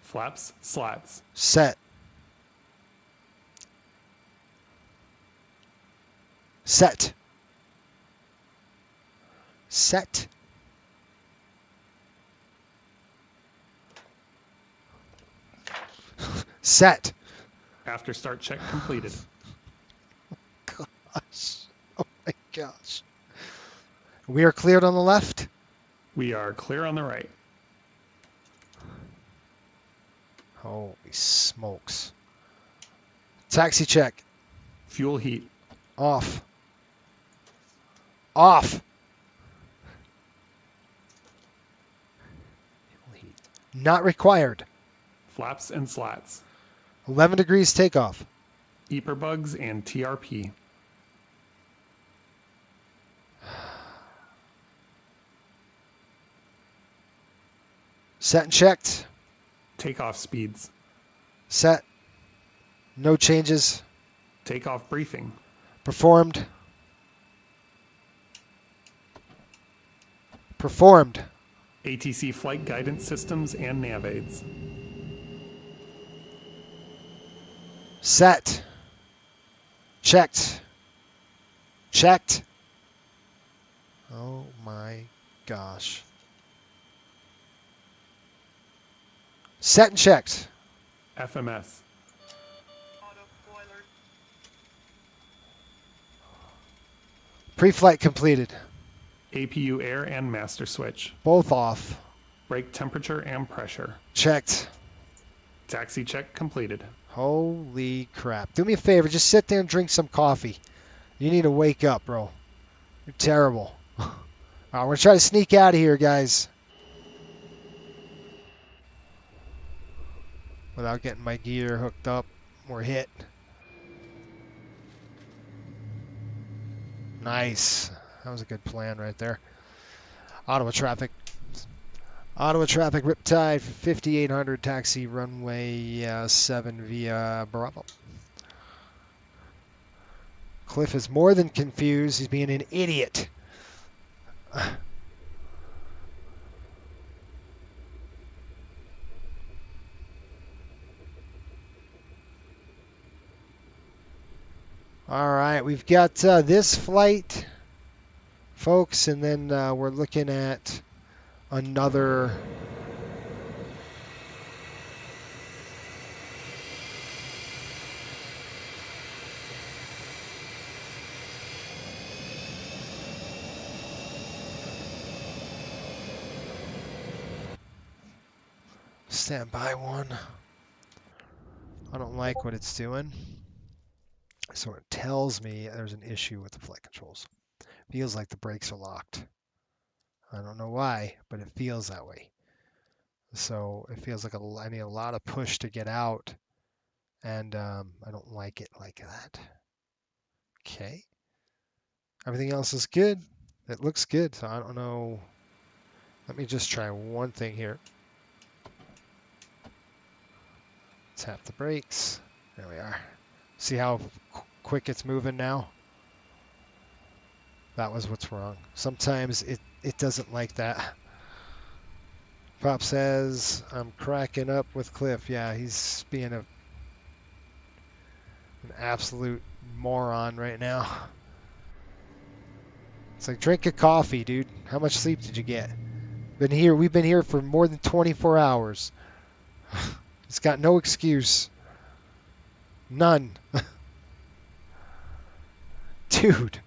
Flaps, slats. Set. Set. Set. Set. After start check completed. Gosh. Oh my gosh. We are cleared on the left. We are clear on the right. Holy smokes. Taxi check. Fuel heat. Off. Off. Not required. Flaps and slats. 11 degrees takeoff. Eeper bugs and TRP. Set and checked. Takeoff speeds. Set. No changes. Takeoff briefing. Performed. Performed. ATC flight guidance systems and nav aids. Set. Checked. Checked. Oh my gosh. Set and checked. FMS. Pre-flight completed. APU air and master switch. Both off. Brake temperature and pressure. Checked. Taxi check completed. Holy crap. Do me a favor. Just sit there and drink some coffee. You need to wake up, bro. You're terrible. All right, we're going to try to sneak out of here, guys. Without getting my gear hooked up or hit. Nice. That was a good plan right there. Ottawa traffic. Ottawa traffic, Riptide, 5800, taxi runway 7 via Bravo. Cliff is more than confused. He's being an idiot. All right, we've got this flight, folks, and then we're looking at another. Stand by one. I don't like what it's doing. So it tells me there's an issue with the flight controls. Feels like the brakes are locked. I don't know why, but it feels that way. So it feels like I need a lot of push to get out, and I don't like it like that. Okay. Everything else is good. It looks good, so I don't know. Let me just try one thing here. Tap the brakes. There we are. See how quick it's moving now? That was what's wrong. Sometimes it doesn't like that. Pop says, I'm cracking up with Cliff. Yeah, he's being an absolute moron right now. It's like, drink a coffee, dude. How much sleep did you get? We've been here for more than 24 hours. It's got no excuse. None. Dude.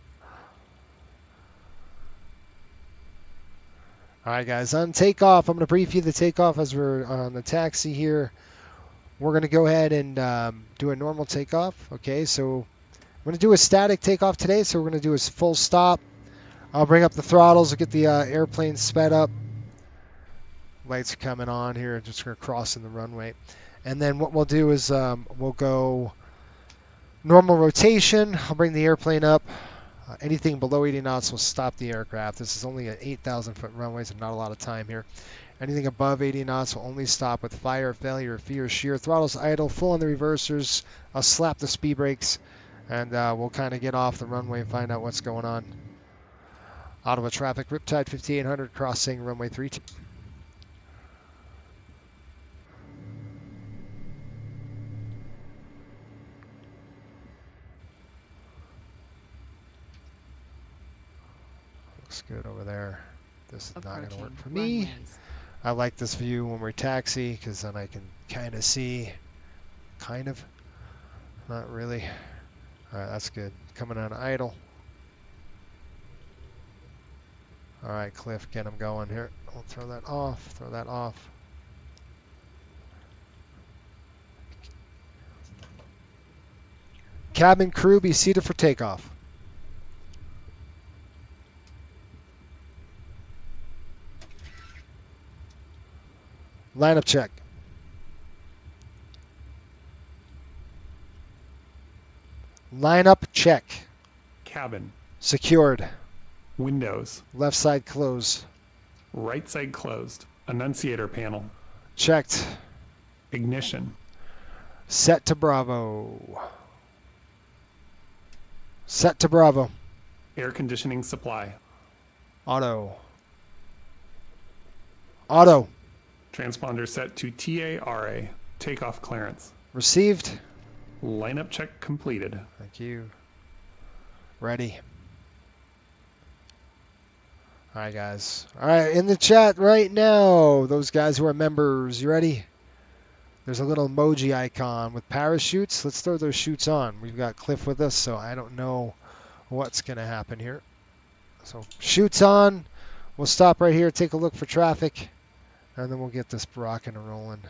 All right, guys, on takeoff, I'm going to brief you the takeoff as we're on the taxi here. We're going to go ahead and do a normal takeoff. Okay, so I'm going to do a static takeoff today, so we're going to do a full stop. I'll bring up the throttles, we'll get the airplane sped up. Lights are coming on here, just going to cross in the runway. And then what we'll do is we'll go normal rotation. I'll bring the airplane up. Anything below 80 knots will stop the aircraft. This is only an 8,000-foot runway, so not a lot of time here. Anything above 80 knots will only stop with fire, failure, fear, shear. Throttles idle, full on the reversers. I'll slap the speed brakes, and we'll kind of get off the runway and find out what's going on. Ottawa traffic, Riptide 5800, crossing runway 32. Looks good over there. This is not going to work for me. I like this view when we taxi because then I can kind of see. Kind of. Not really. Alright, that's good. Coming on idle. Alright, Cliff, get him going here. We'll throw that off. Throw that off. Cabin crew, be seated for takeoff. Lineup check. Lineup check. Cabin. Secured. Windows. Left side closed. Right side closed. Annunciator panel. Checked. Ignition. Set to Bravo. Set to Bravo. Air conditioning supply. Auto. Auto. Transponder set to TARA. Takeoff clearance. Received. Lineup check completed. Thank you. Ready. All right, guys. All right, in the chat right now, those guys who are members, you ready? There's a little emoji icon with parachutes. Let's throw those chutes on. We've got Cliff with us, so I don't know what's going to happen here. So chutes on. We'll stop right here, take a look for traffic, and then we'll get this rocking and rolling.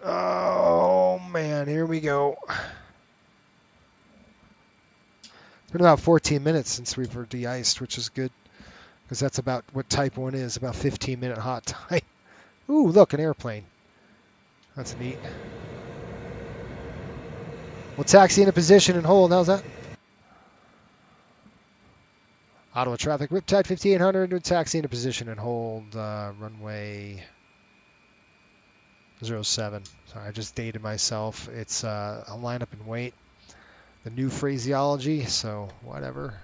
Oh, man, here we go. It's been about 14 minutes since we've de-iced, which is good, because that's about what Type 1 is, about 15-minute hot time. Ooh, look, an airplane. That's neat. We'll taxi into position and hold. How's that? Ottawa traffic, Riptide 5800, we'll taxi into position and hold. Runway 07. Sorry, I just dated myself. It's a lineup and wait. The new phraseology, so whatever.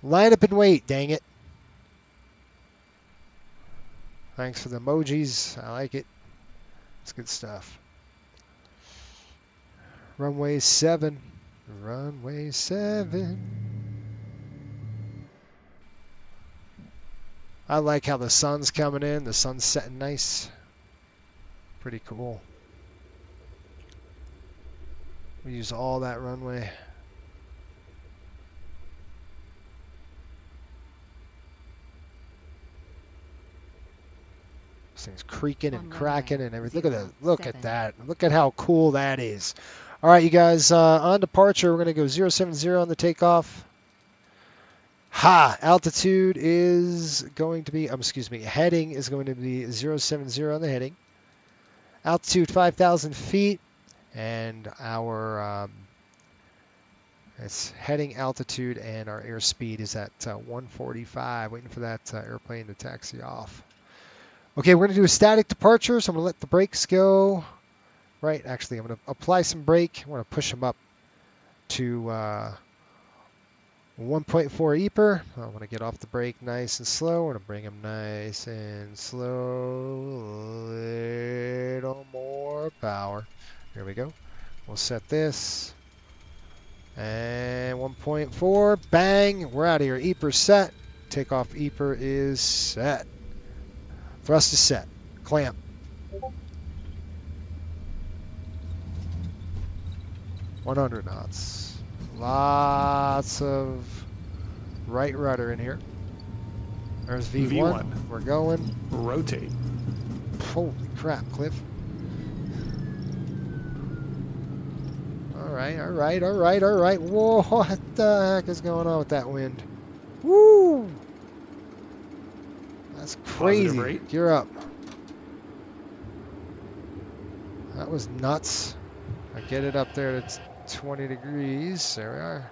Line up and wait, dang it. Thanks for the emojis. I like it. It's good stuff. Runway 7. Runway 7. I like how the sun's coming in. The sun's setting nice. Pretty cool. We use all that runway. This thing's creaking and cracking and everything. Look at that. Look at that. Look at how cool that is. All right, you guys, on departure, we're going to go 070 on the takeoff. Altitude is going to be, heading is going to be 070 on the heading. Altitude 5,000 feet. And our it's heading altitude and our airspeed is at 145. Waiting for that airplane to taxi off. Okay, we're going to do a static departure, so I'm going to let the brakes go. Right, actually, I'm going to apply some brake. I want to push them up to 1.4 EPR. I want to get off the brake nice and slow. I want to bring them nice and slow. A little more power. Here we go. We'll set this. And 1.4. Bang. We're out of here. EPR set. Takeoff EPR is set. Thrust is set. Clamp. (100 knots). Lots of right rudder in here. There's V1. We're going. Rotate. Holy crap, Cliff. All right. Whoa, what the heck is going on with that wind? Woo! That's crazy. Gear up. That was nuts. I get it up there to 20 degrees. There we are.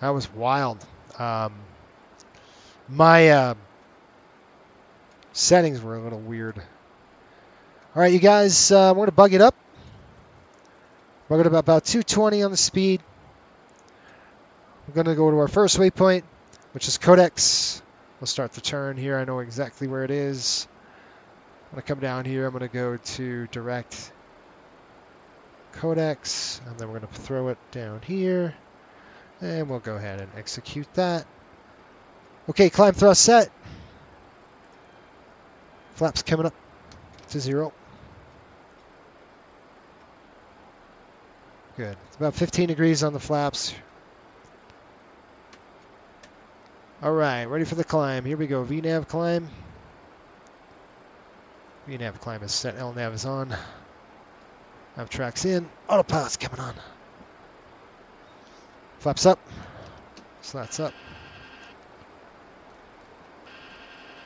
That was wild. My settings were a little weird. All right, you guys, we're going to bug it up. We're going to about 220 on the speed. We're going to go to our first waypoint, which is Codex. We'll start the turn here. I know exactly where it is. I'm going to come down here. I'm going to go to direct Codex, and then we're going to throw it down here. And we'll go ahead and execute that. Okay, climb thrust set. Flaps coming up to 0. Good. It's about 15 degrees on the flaps. All right, ready for the climb. Here we go. VNAV climb. VNAV climb is set. LNAV is on. Nav tracks in. Autopilot's coming on. Flaps up. Slats up.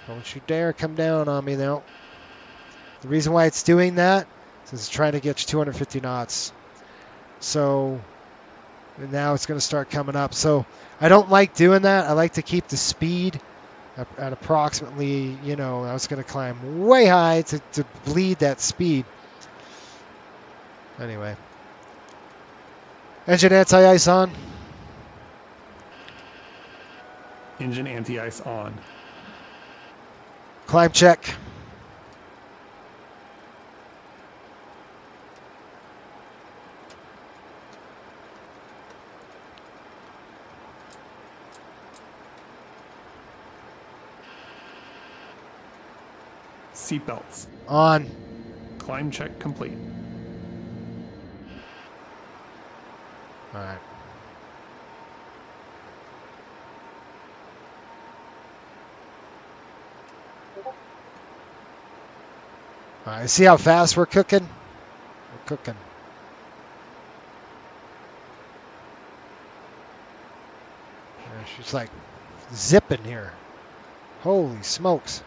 Don't you dare come down on me now. The reason why it's doing that is it's trying to get you 250 knots. So now it's going to start coming up. So I don't like doing that. I like to keep the speed at approximately, I was going to climb way high to bleed that speed. Anyway. Engine anti-ice on. Engine anti-ice on. Climb check. Seatbelts. On. Climb check complete. All right. All right, see how fast we're cooking? We're cooking. Yeah, she's like zipping here. Holy smokes.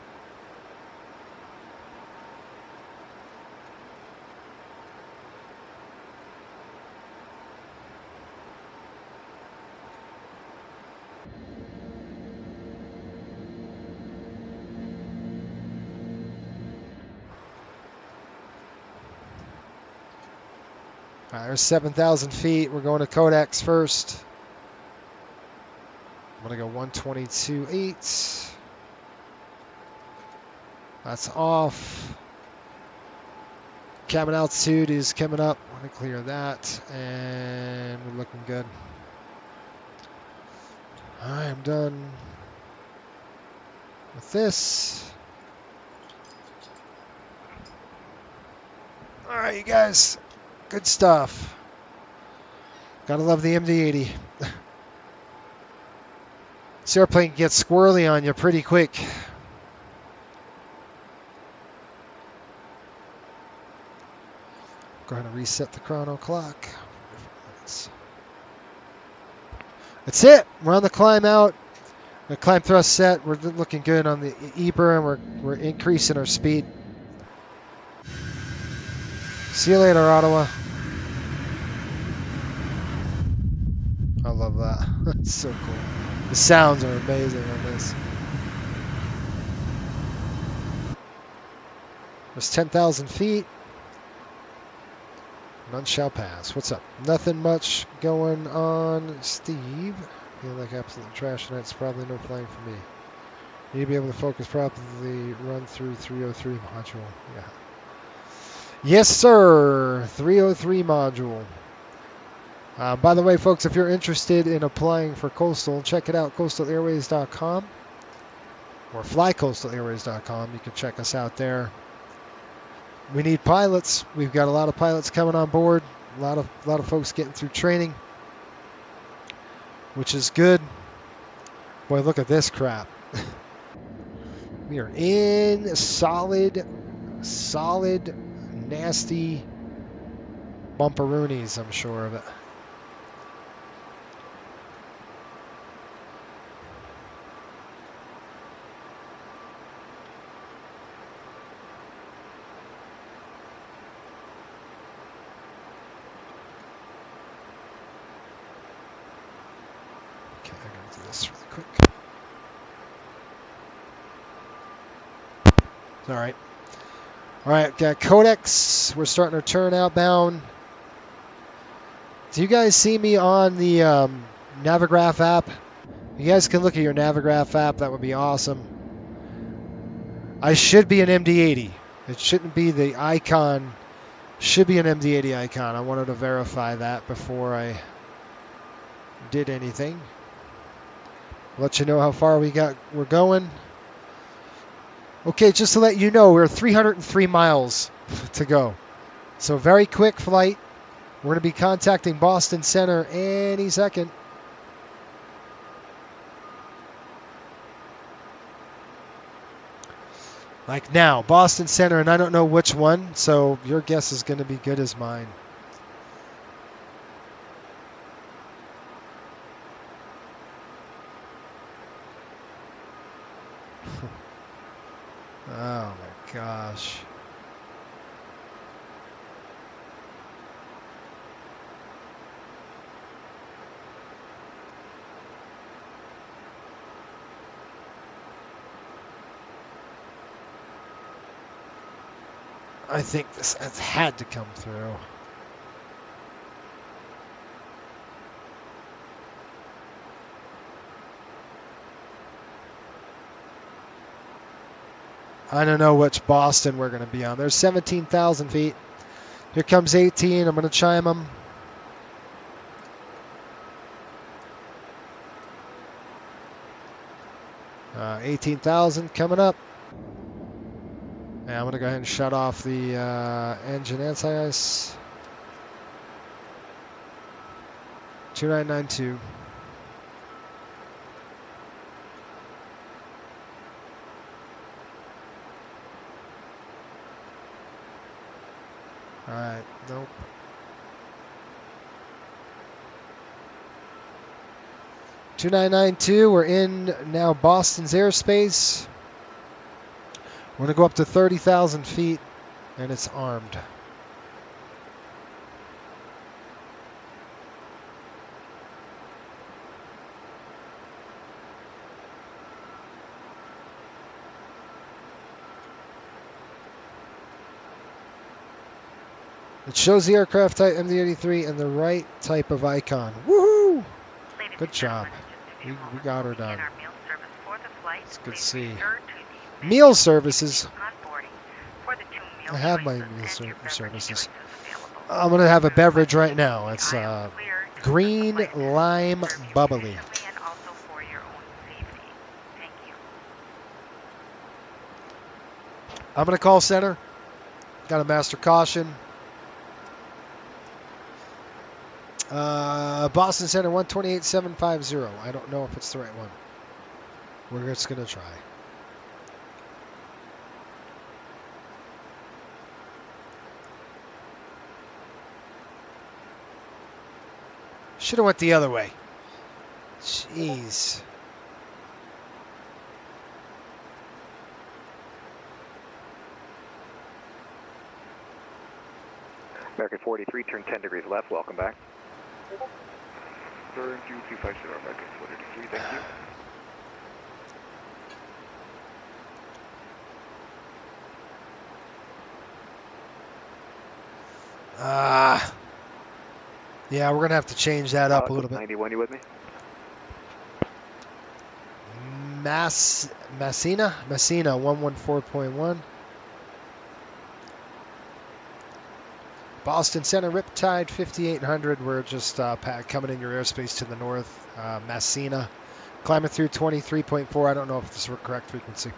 All right, there's 7,000 feet. We're going to codex first. I'm going to go 122.8. That's off. Cabin altitude is coming up. I'm going to clear that. And we're looking good. All right, I'm done with this. All right, you guys. Good stuff. Gotta love the MD-80. This airplane gets squirrely on you pretty quick. Go ahead and reset the chrono clock. That's it. We're on the climb out. The climb thrust set. We're looking good on the EBR, and we're increasing our speed. See you later, Ottawa. I love that. That's so cool. The sounds are amazing on this. There's 10,000 feet. None shall pass. What's up? Nothing much going on, Steve. Feeling like absolute trash tonight. It's probably no flying for me. Need to be able to focus properly. Run through 303 module. Yeah. Yes, sir. 303 module. By the way, folks, if you're interested in applying for Coastal, check it out, coastalairways.com or flycoastalairways.com. You can check us out there. We need pilots. We've got a lot of pilots coming on board. A lot of folks getting through training, which is good. Boy, look at this crap. We are in solid, nasty bumperoonies, I'm sure of it. Okay, I'm going to do this really quick. All right. All right, got Codex. We're starting our turn outbound. Do you guys see me on the Navigraph app? You guys can look at your Navigraph app. That would be awesome. I should be an MD-80. It shouldn't be the icon. Should be an MD-80 icon. I wanted to verify that before I did anything. Let you know how far we're going. Okay, just to let you know, we're 303 miles to go. So very quick flight. We're going to be contacting Boston Center any second. Like now, Boston Center, and I don't know which one, so your guess is going to be good as mine. Oh my gosh. I think this has had to come through. I don't know which Boston we're going to be on. There's 17,000 feet. Here comes 18. I'm going to chime them. Uh, 18,000 coming up. Yeah, I'm going to go ahead and shut off the engine anti-ice. 2992. All right, nope. (2992). We're in now Boston's airspace. We're going to go up to 30,000 feet, and it's armed. It shows the aircraft type MD-83 and the right type of icon. Woohoo! Good job. We got her done. It's good to see. Meal services. I have my meal services. I'm going to have a beverage right now. It's green lime bubbly. I'm going to call center. Got a master caution. Boston Center 128750. I don't know if it's the right one. We're just going to try. Should have went the other way. Jeez. American 43, turn 10 degrees left. Welcome back. Turn Q250, American 43, thank you. Yeah, we're going to have to change that up a little bit. 91, you with me? Messina 114.1. Boston Center, Riptide 5800. We're just coming in your airspace to the north. Messina. Climbing through 23.4. I don't know if this is the correct frequency.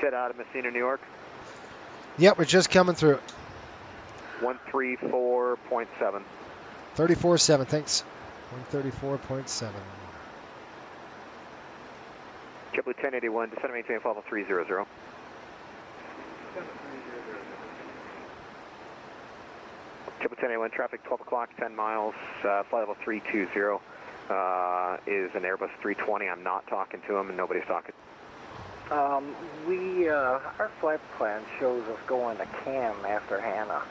Set out of Messina, New York. Yep, we're just coming through. 134.7. 34.7, thanks. 134.7. JetBlue 1081, descend and maintain flight level 300. JetBlue 1081, traffic 12 o'clock, 10 miles, flight level 320 is an Airbus 320. I'm not talking to him and nobody's talking. Our flight plan shows us going to Cam after Hannah.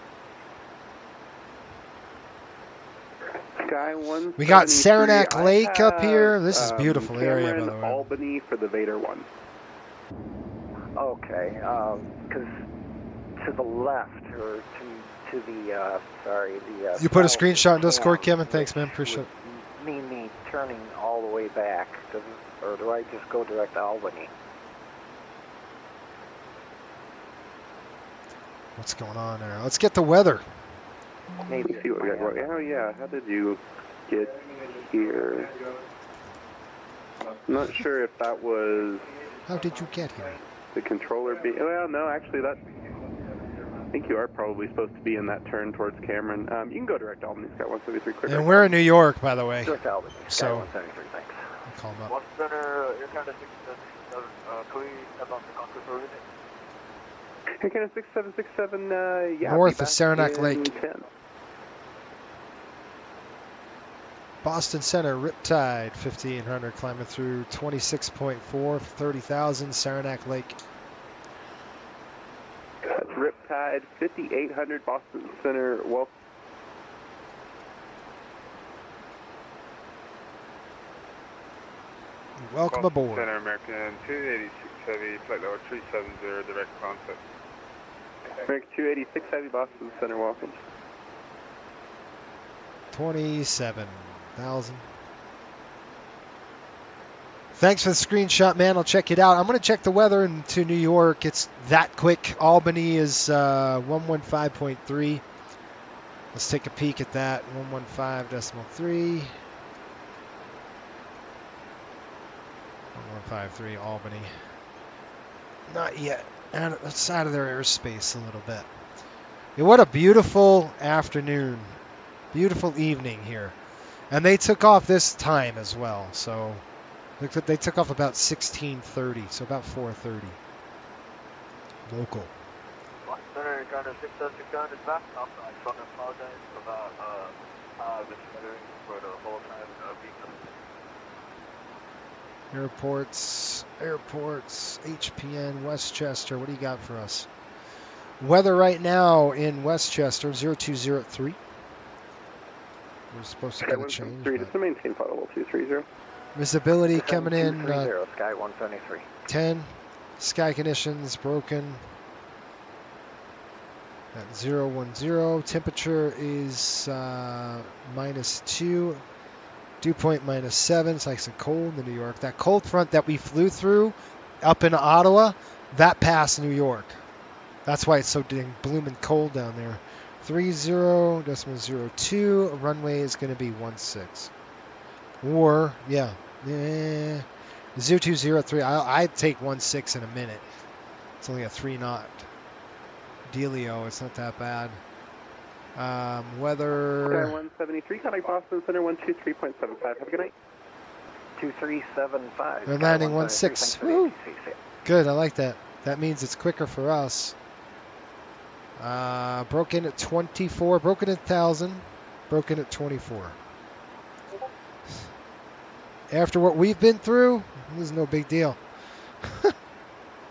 Sky 1. We got Saranac Lake up here. This is a beautiful area, by the way. Albany for the Vader one. Okay, because to the left, or to the, sorry, the... You put a screenshot in Discord, Kevin? Thanks, man. Appreciate it. Mean me turning all the way back, or do I just go direct to Albany? What's going on there? Let's get the weather. Maybe. See what we got going. Oh yeah, how did you get here? I'm not sure if that was... How did you get here? The controller being... Well, no, actually that... I think you are probably supposed to be in that turn towards Cameron. You can go direct Albany, Sky 173, quick. And we're in New York, by the way. Direct Albany, Sky So, 173, thanks. I'll call them up. What's Center, Air Canada 6767, can we step on the contour for a minute? Air Canada 6767, yeah. North of Saranac Lake. 10. Boston Center, Riptide 5800, climbing through 26.4, 30,000, Saranac Lake. That's Riptide 5800, Boston Center. Welcome aboard. Center, American 286 Heavy, flight level 370, direct contact. American 286 Heavy, Boston Center, welcome. 27,000. Thanks for the screenshot, man. I'll check it out. I'm going to check the weather into New York. It's that quick. Albany is 115.3. Let's take a peek at that. 115.3. 115.3 Albany. Not yet. Outside of their airspace a little bit. Yeah, what a beautiful afternoon. Beautiful evening here. And they took off this time as well. So they took off about 16:30, so about 4:30 local. Center, Ghana 606 back. I just want to apologize about the stuttering for the whole time Airports, HPN, Westchester. What do you got for us? Weather right now in Westchester, 0203. We're supposed to get a change. Just to maintain flight level 230. Visibility coming in 230, Sky 173. 10. Sky conditions broken at 010. Temperature is -2. Dew point -7. It's nice and cold in New York. That cold front that we flew through up in Ottawa, that passed New York. That's why it's so dang blooming cold down there. 30.02. Runway is going to be 16. Or, yeah. 0203. I'd take 16 in a minute. It's only a 3-knot dealio. It's not that bad. Weather. Sky 173, contact Boston Center 123.75. Have a good night. 2375. We're landing 16. Woo. Good, I like that. That means it's quicker for us. Broke in at 24, broken at 1,000, broken at 24. After what we've been through, this is no big deal.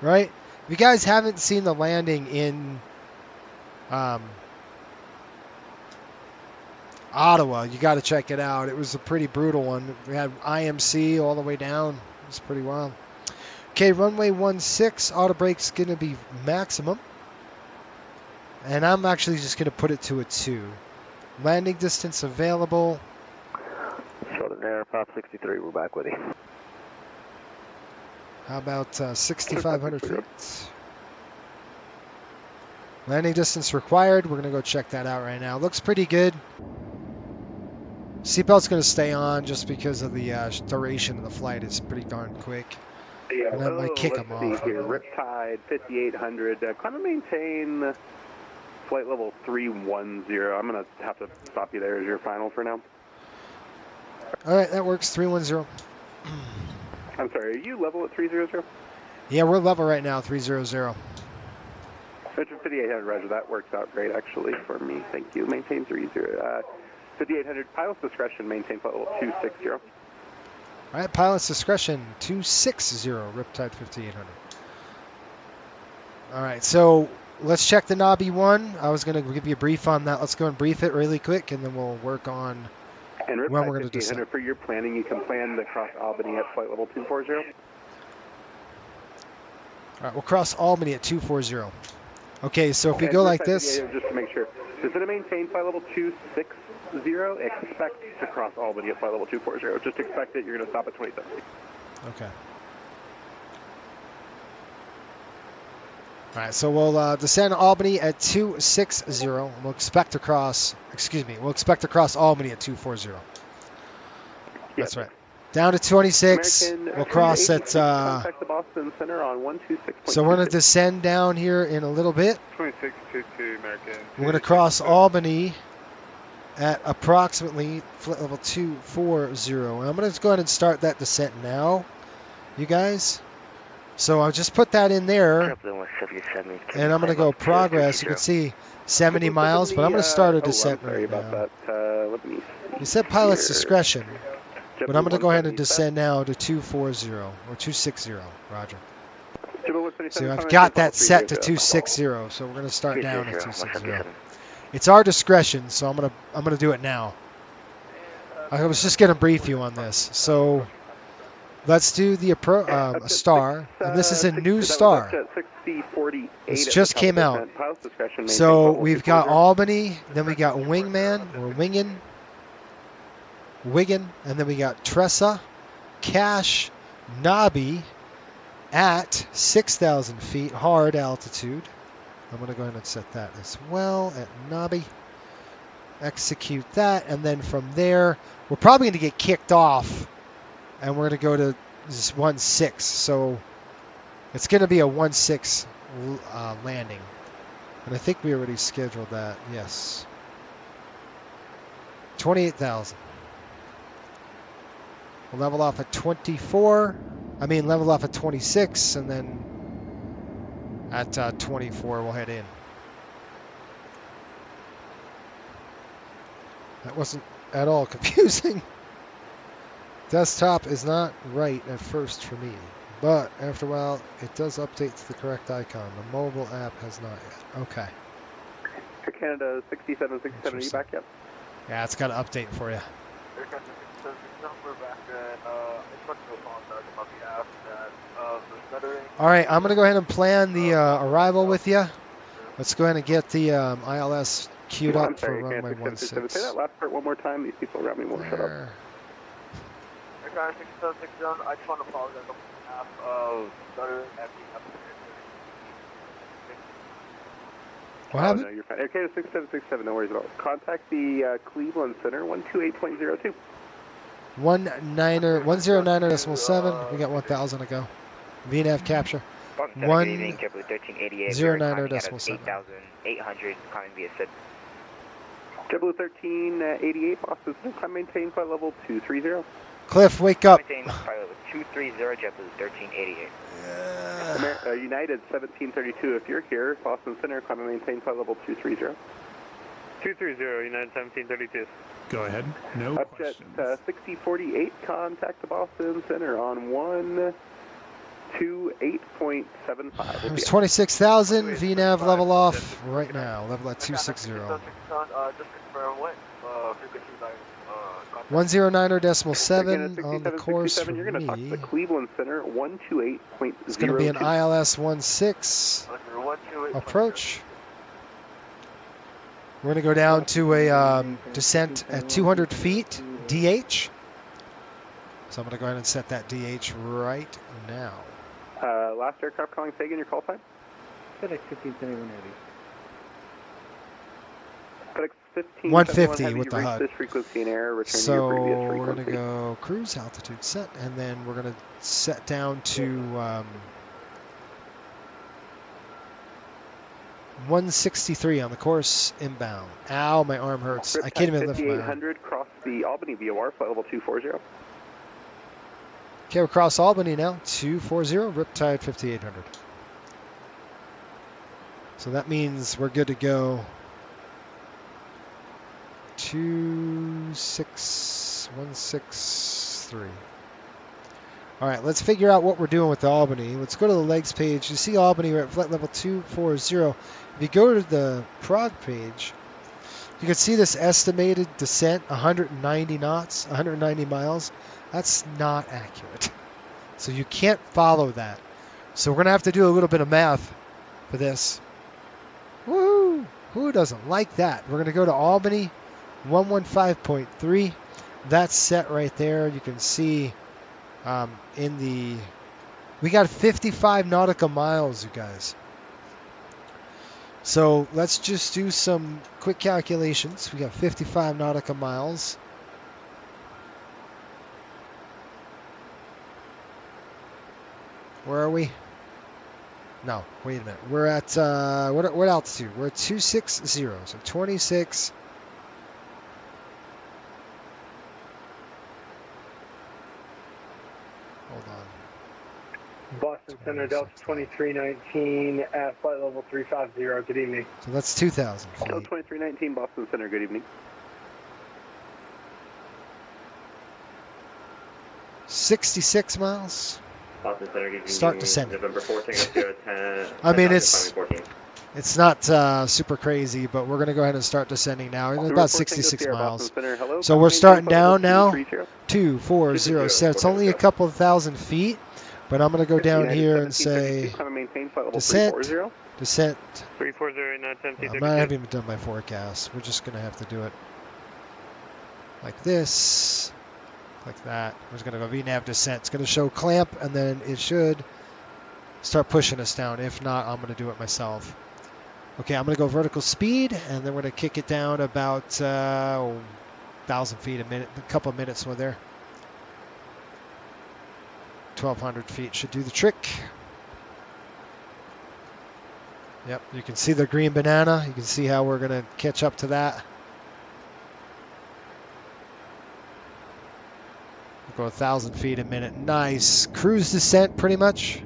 Right? If you guys haven't seen the landing in Ottawa, you got to check it out. It was a pretty brutal one. We had IMC all the way down. It was pretty wild. Okay, runway 16, auto brake's going to be maximum. And I'm actually just going to put it to a 2. Landing distance available. Short air, Pop 63, we're back with you. How about 6,500 feet? Landing distance required. We're going to go check that out right now. Looks pretty good. Seatbelt's going to stay on just because of the duration of the flight. It's pretty darn quick. And that might kick them off. Here, Riptide 5800. Kind of maintain flight level 310. I'm going to have to stop you there as your final for now. All right, that works. 310. I'm sorry, are you level at 300? Yeah, we're level right now, 300. Richard 5800, Roger. That works out great actually for me. Thank you. Maintain 5800. Pilot's discretion. Maintain flight level 260. All right, pilot's discretion 260. Riptide 5800. All right, so let's check the Nobby one. I was going to give you a brief on that. Let's go and brief it really quick, and then we'll work on and when we're going to descend. For your planning, you can plan to cross Albany at flight level 240. All right, we'll cross Albany at 240. Okay, so if we go like this. Just to make sure. Is it to maintain flight level 260? Expect to cross Albany at flight level 240. Just expect it. You're going to stop at 2070. Okay. All right, so we'll descend Albany at 260. We'll expect to cross, we'll expect to cross Albany at 240. That's right. Down to 26. American, we'll cross at, contact the Boston Center on 126. So we're going to descend down here in a little bit. 2622 American. We're going to cross Albany at approximately flight level 240. And I'm going to go ahead and start that descent now, you guys. So I'll just put that in there, and I'm going to go progress. You can see 70 miles, but I'm going to start a descent right now. You said pilot's discretion, but I'm going to go ahead and descend now to 240 or 260. Roger. So I've got that set to 260, so we're going to start down at 260. It's our discretion, so I'm going to do it now. I was just going to brief you on this. So let's do the star, and this is a new star. This just came out. So we've got Albany, then we got Wingman, or Wigan, and then we got Tressa, Cache, Nobby at 6,000 feet, hard altitude. I'm going to go ahead and set that as well at Nobby. Execute that, and then from there, we're probably going to get kicked off, and we're going to go to 16. So It's going to be a 1-6 landing. And I think we already scheduled that. Yes. 28,000. We'll level off at 24. I mean, level off at 26, and then at 24, we'll head in. That wasn't at all confusing. Desktop is not right at first for me, but after a while, it does update to the correct icon. The mobile app has not yet. Okay. Air Canada 6767, are you back yet? Yeah, it's got to update for you. Air Canada 6767, we're back, and I just want to apologize about the app that the stuttering. All right, I'm going to go ahead and plan the arrival with you. Let's go ahead and get the ILS queued up for runway 16. Say that last part one more time. These people around me won't shut up. Air Canada 6767, I just want to apologize about the app of stuttering and being up to What happened? No, you're fine. Air Canada 6767, no worries at all. Contact the Cleveland Center, 128.02. 109.7. We got 1,000 to go. VNAV capture. 109.7. 8,800, climbing via SID. JetBlue 1388, Boston Center, climb maintain flight level 230. Cliff, wake up. Maintain flight level 230, JetBlue 1388. United 1732, if you're here, Boston Center, climb and maintain flight level 230. 230, United 1732. Go ahead. No Upjet questions. 6048, contact the Boston Center on 128.75. There's 26,000. VNAV level off right now. Level at 260. 109.7 on the course for You're going to talk to me. the Cleveland Center, 128.02. It's going to be an ILS 16 approach. We're going to go down to a descent at 200 feet, DH. So I'm going to go ahead and set that DH right now. Last aircraft calling Sagan, your call sign? FedEx 1571 FedEx 150 with the HUD. This frequency in air, return So to your previous we're frequency. going to go cruise altitude set, and then we're going to set down to 163 on the course inbound. Ow, my arm hurts. I can't even lift my arm. 5800, cross the Albany VOR, flight level 240. Okay, we're across Albany now, 240, Riptide 5800. So that means we're good to go. 26163. All right, let's figure out what we're doing with the Albany. Let's go to the legs page. You see Albany, we're at flight level 240. If you go to the prog page, you can see this estimated descent, 190 knots, 190 miles. That's not accurate. So you can't follow that. So we're going to have to do a little bit of math for this. Woo! Who doesn't like that? We're going to go to Albany, 115.3. That's set right there. You can see we got 55 nautical miles, you guys. So let's just do some quick calculations. We got 55 nautical miles. Where are we? No, wait a minute. We're at what altitude? We're at 260, so 26. Hold on. Boston Center, Delta 2319 at flight level 350. Good evening. So that's 2,000 feet. Delta 2319, Boston Center, good evening. 66 miles. Boston Center, good evening. Start descending. November 14, 10. I mean, it's not super crazy, but we're going to go ahead and start descending now. It's about 66 miles. So we're starting down now. 240. So it's only a couple of thousand feet, but I'm going to go down here and say descent. Descent. 340, I'm not having done my forecast. We're just going to have to do it like this. Like that. We're just going to go VNAV descent. It's going to show clamp, and then it should start pushing us down. If not, I'm going to do it myself. Okay, I'm going to go vertical speed, and then we're going to kick it down about 1,000 feet a minute, a couple of minutes while there. 1,200 feet should do the trick. Yep, you can see the green banana. You can see how we're going to catch up to that. We'll go 1,000 feet a minute. Nice. Cruise descent pretty much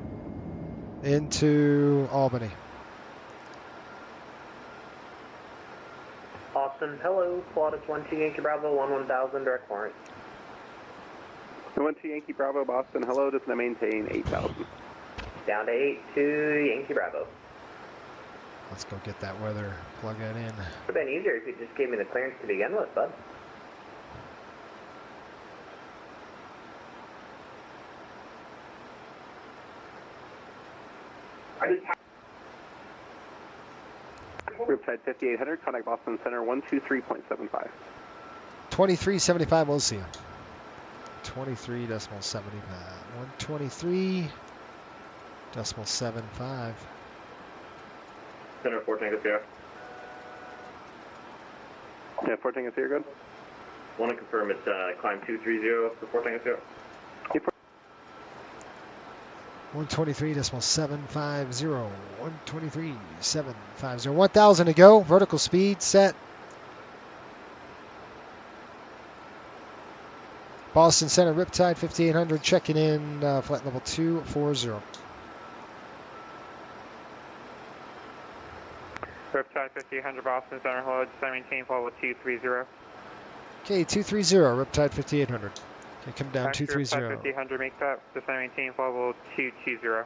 into Albany. Austin, hello. Pilatus 1-2 Yankee Bravo, 1-1000, direct warrant. 1-2 Yankee Bravo, Boston, hello, just to maintain 8,000. Down to 8-2 Yankee Bravo. Let's go get that weather, plug that in. Would have been easier if you just gave me the clearance to begin with, bud. Riptide 5800, contact Boston Center 123.75. 2375, we'll see you. 23.75. 123.75. Center 4 Tango Sierra. Yeah, 4 Tango Sierra, good. Want to confirm it's climb 230 for 4 Tango Sierra. 123.750. 123.750. 1,000 to go. Vertical speed set. Boston Center Riptide 5800 checking in flight level 240. Riptide 5800 Boston Center, hello, just maintain flight level 230. Okay, 230 Riptide 5800. Okay, come down 230. Riptide 5800, make that, just maintain flight level 220.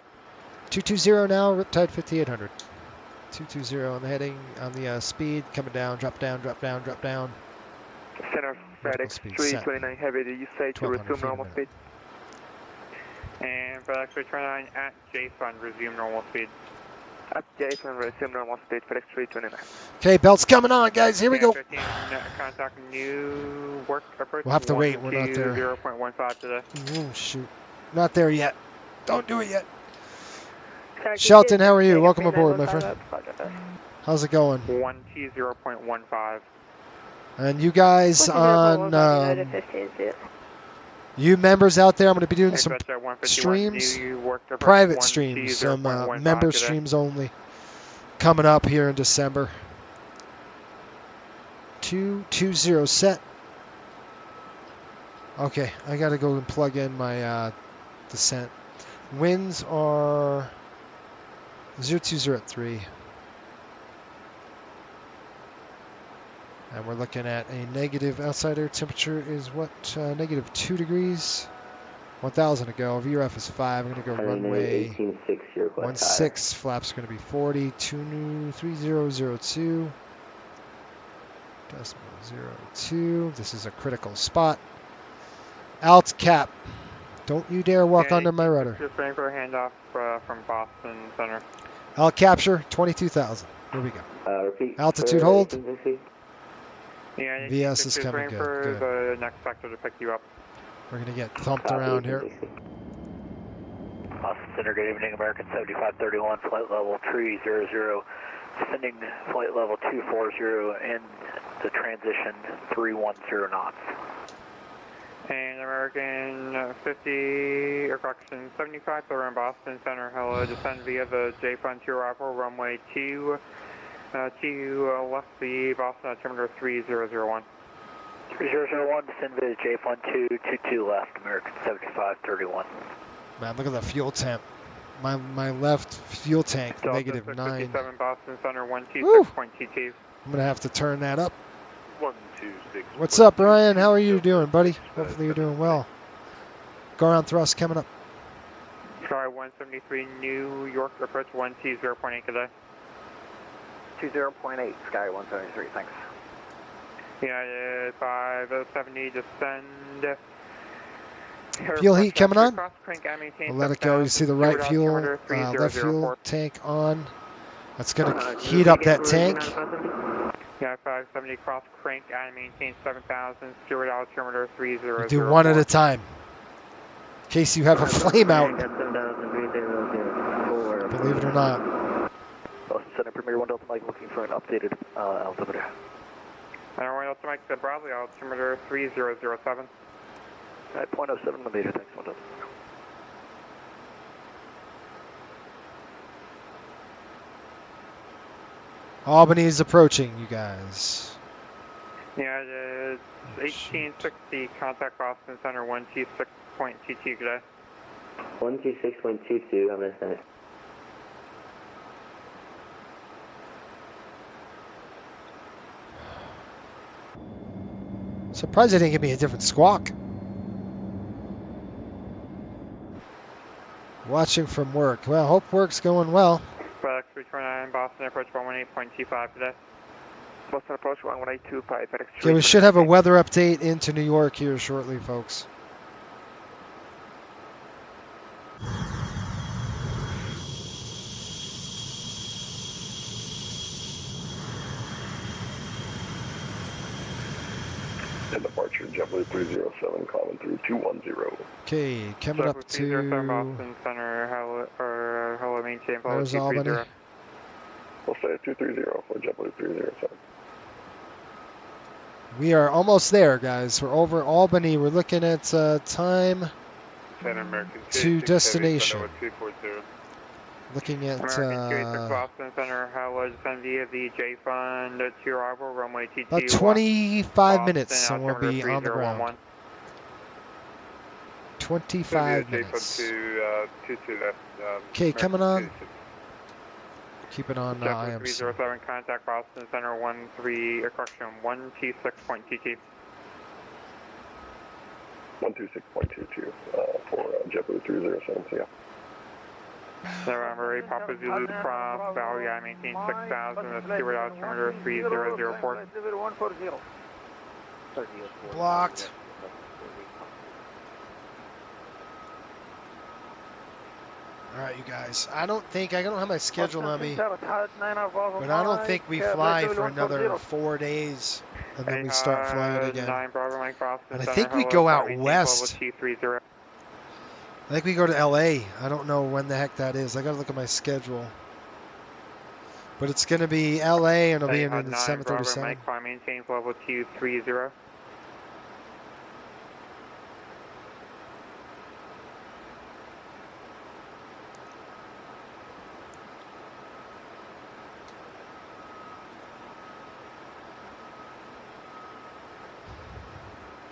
220 now, Riptide 5800. 220 on the heading, on the speed, coming down, drop down, drop down, drop down. Center FedEx 329 Heavy, did you say to resume normal speed? And FedEx 329 at JSON, resume normal speed. At JSON, resume normal speed, FedEx 329. Okay, belts coming on, guys, here we go. 15, contact new work approach. We'll have to wait, we're not there. 0.15 today. Oh, shoot. Not there yet. Don't do it yet. Shelton, how are you? Welcome aboard, my friend. How's it going? 120.15. And you guys on, you members out there, I'm going to be doing some streams, private streams, some member streams only, coming up here in December. 220 set. Okay, I got to go and plug in my descent. Winds are 020 at 3. And we're looking at a negative outside air temperature is what? Negative 2 degrees. 1,000 to go. VRF is 5. I'm going to go runway 16. Flaps going to be 40. 3002. Decimal 02. This is a critical spot. Alt cap. Don't you dare walk under my rudder. Just waiting for a handoff from Boston Center. Alt capture 22,000. Here we go. Repeat. Altitude hold. Yeah, VS is coming waiting good. for Good. the next sector to pick you up. We're going to get thumped around here. Boston Center, good evening, American 7531, flight level 300, descending flight level 240, and the transition 310 knots. And American 50, or correction, 75, they're in Boston Center, hello, descend via the J-Fund 2 arrival, runway 2, left the Boston altimeter 3001. 3001, descend via J-Fund 222 left, American 7531. Man, look at the fuel temp. My left fuel tank, negative 9. 57 Boston Center, 126.22. I'm going to have to turn that up. 126. What's up, Brian? How are you doing, buddy? Hopefully you're doing well. Go around thrust coming up. Sky 173, New York approach 120.8 today. 20.8, Sky 173, thanks. Yeah, 570, descend. Fuel heat coming on. We'll let it go. You see the right fuel, left fuel tank on. That's going to heat up that tank. Yeah, 570 cross crank and maintain 7,000. Steward altimeter 300. Do one at a time, in case you have a flame out. Believe it or not. Boston Center, Premier 1 Delta Mike looking for an updated altimeter. And 1 Delta Mike, the Bradley altimeter 3007. At 0.07 millimeter, thanks, 1 Delta. Albany is approaching, you guys. Yeah, it's 1860, contact Boston Center 126.22 today. 126.22, I'm going to send it. Surprised they didn't give me a different squawk. Watching from work. Well, hope work's going well. FedEx 329, Boston approach 118.25 today. Boston approach 1182, FedEx 329. Okay, we should have a weather update into New York here shortly, folks. And departure JetBlue 307, common 3210. Okay, coming up to... Boston Center, hello, maintain follow Where's Albany? We'll stay at 230 for JetBlue 307. We are almost there, guys. We're over Albany. We're looking at time to destination. Looking at Boston Center, hello, descend via the J Fund to arrival, runway TT. about 25 minutes, and we'll be on the ground. 25 minutes. Okay, coming on. Keep it on IMC. 307, contact Boston Center 126.22. 126.22 for JetBlue 307, yeah. November 8, Papa Zulu cross, Valley, I maintain 6,000, the Stewart altimeter 3004. Blocked. Alright, you guys. I don't have my schedule on me, but I don't think we fly for another 4 days, and then we start flying again. And I think we go out west. I think we go to LA. I don't know when the heck that is. I gotta look at my schedule. But it's gonna be LA, and it'll be in the 737. Mike, climb maintains level 230.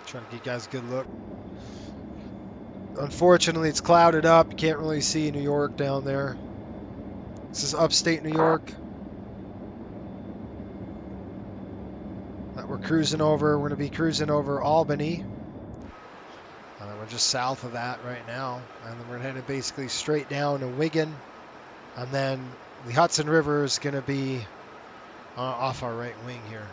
Trying to get you guys a good look. Unfortunately, it's clouded up. You can't really see New York down there. This is upstate New York. We're cruising over. We're going to be cruising over Albany. We're just south of that right now. And then we're headed basically straight down to Wigan. And then the Hudson River is going to be off our right wing here.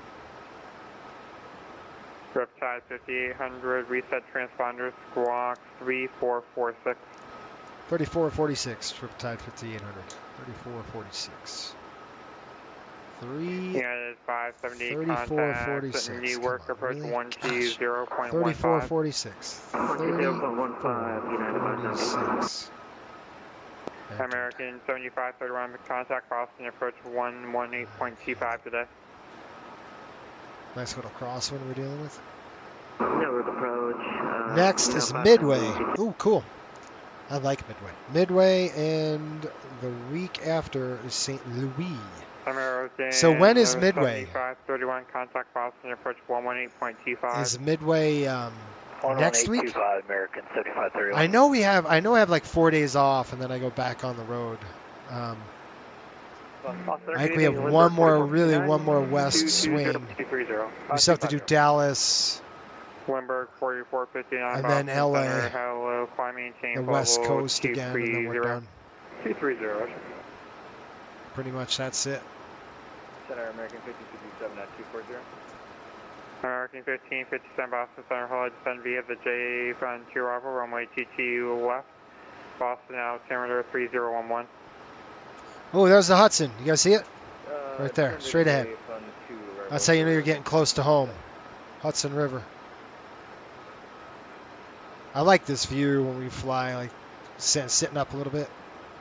Riptide 5800, reset transponder, squawk 3446. 3446, Riptide 5800. 3446. 578 contact, New York approach 120.15. 3446. 3446. American 7531, contact Boston approach 118.25 today. Nice little crosswind we're dealing with. Network approach. Next is Midway. Ooh, cool. I like Midway. Midway, and the week after is St. Louis. American, so when is Midway? 7531, contact Boston approach 118.25. Is Midway next week? American 7531. I know I have like 4 days off, and then I go back on the road. I think we have one more west swing. We just have to do Dallas, Limburg 4459, and then LA, hello, the west coast again, and then we're done. 230. Pretty much that's it. Center American 1557 at 240. American 1557 Boston Center, hello, descend via the J Fund 2 arrival, runway TT left, Boston altimeter 3011. Oh, there's the Hudson. You guys see it? Right there, straight ahead. That's how you know you're getting close to home. Hudson River. I like this view when we fly, like sitting up a little bit.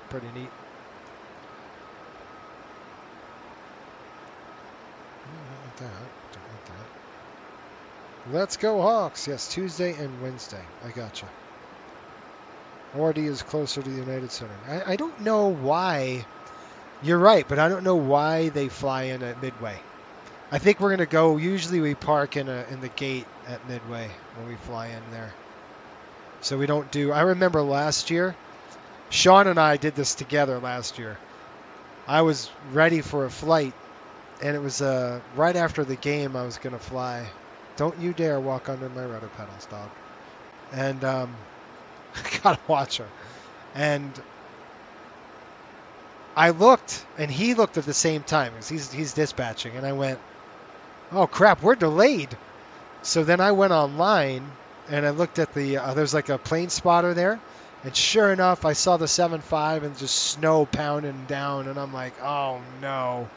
Pretty neat. Don't want that. Let's go Hawks. Yes, Tuesday and Wednesday. I gotcha. ORD is closer to the United Center. I don't know why You're right, but I don't know why they fly in at Midway. I think we're gonna go. Usually we park in the gate at Midway when we fly in there. So we don't do. I remember last year, Sean and I did this together last year. I was ready for a flight, and it was right after the game. I was gonna fly. Don't you dare walk under my rudder pedals, dog. And I gotta watch her. And I looked, and he looked at the same time because he's dispatching, and I went, "Oh crap, we're delayed." So then I went online and I looked at the there's like a plane spotter there, and sure enough, I saw the 7.5 and just snow pounding down, and I'm like, "Oh no."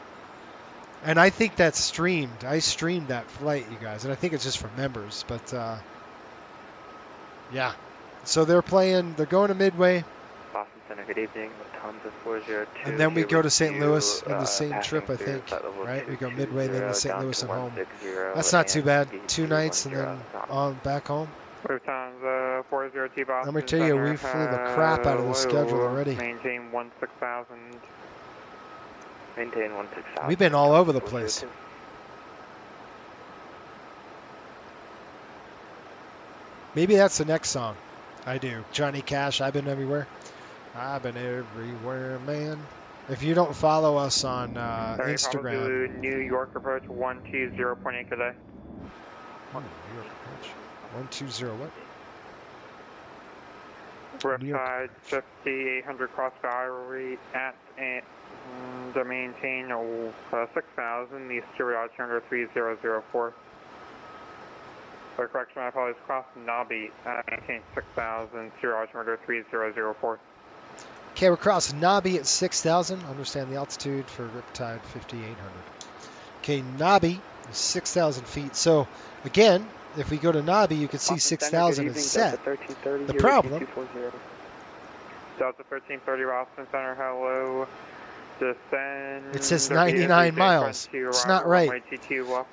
And I think that's streamed. I streamed that flight, you guys, and I think it's just for members. But yeah, so they're going to Midway. Boston Center, good evening. Lufthansa 402. And then we go to St. Louis in the same trip, I think, right? We go Midway, then to St. Louis and home. That's not too bad. 2 nights and then on back home. Lufthansa 40T Boston. Let me tell you, we flew the crap out of the schedule already. Maintain 16,000. Maintain 16,000. We've been all over the place. Maybe that's the next song. I do. Johnny Cash, I've Been Everywhere. I've been everywhere, man. If you don't follow us on Instagram. New York approach 120.8 today. New York approach. 120 what? Riptide 5800 cross boundary at and to maintain 6,000. The Stuart altimeter 3004. For correction, my apologies. Cross Nobby at maintain 6,000. Stuart altimeter 3004. Okay, we're crossing Nobby at 6,000. Understand the altitude for Riptide 5,800. Okay, Nobby is 6,000 feet. So, again, if we go to Nobby, you can see 6,000 is set. The problem... Delta 1330 Boston Center, hello. Descend. It says 99 miles. It's not right.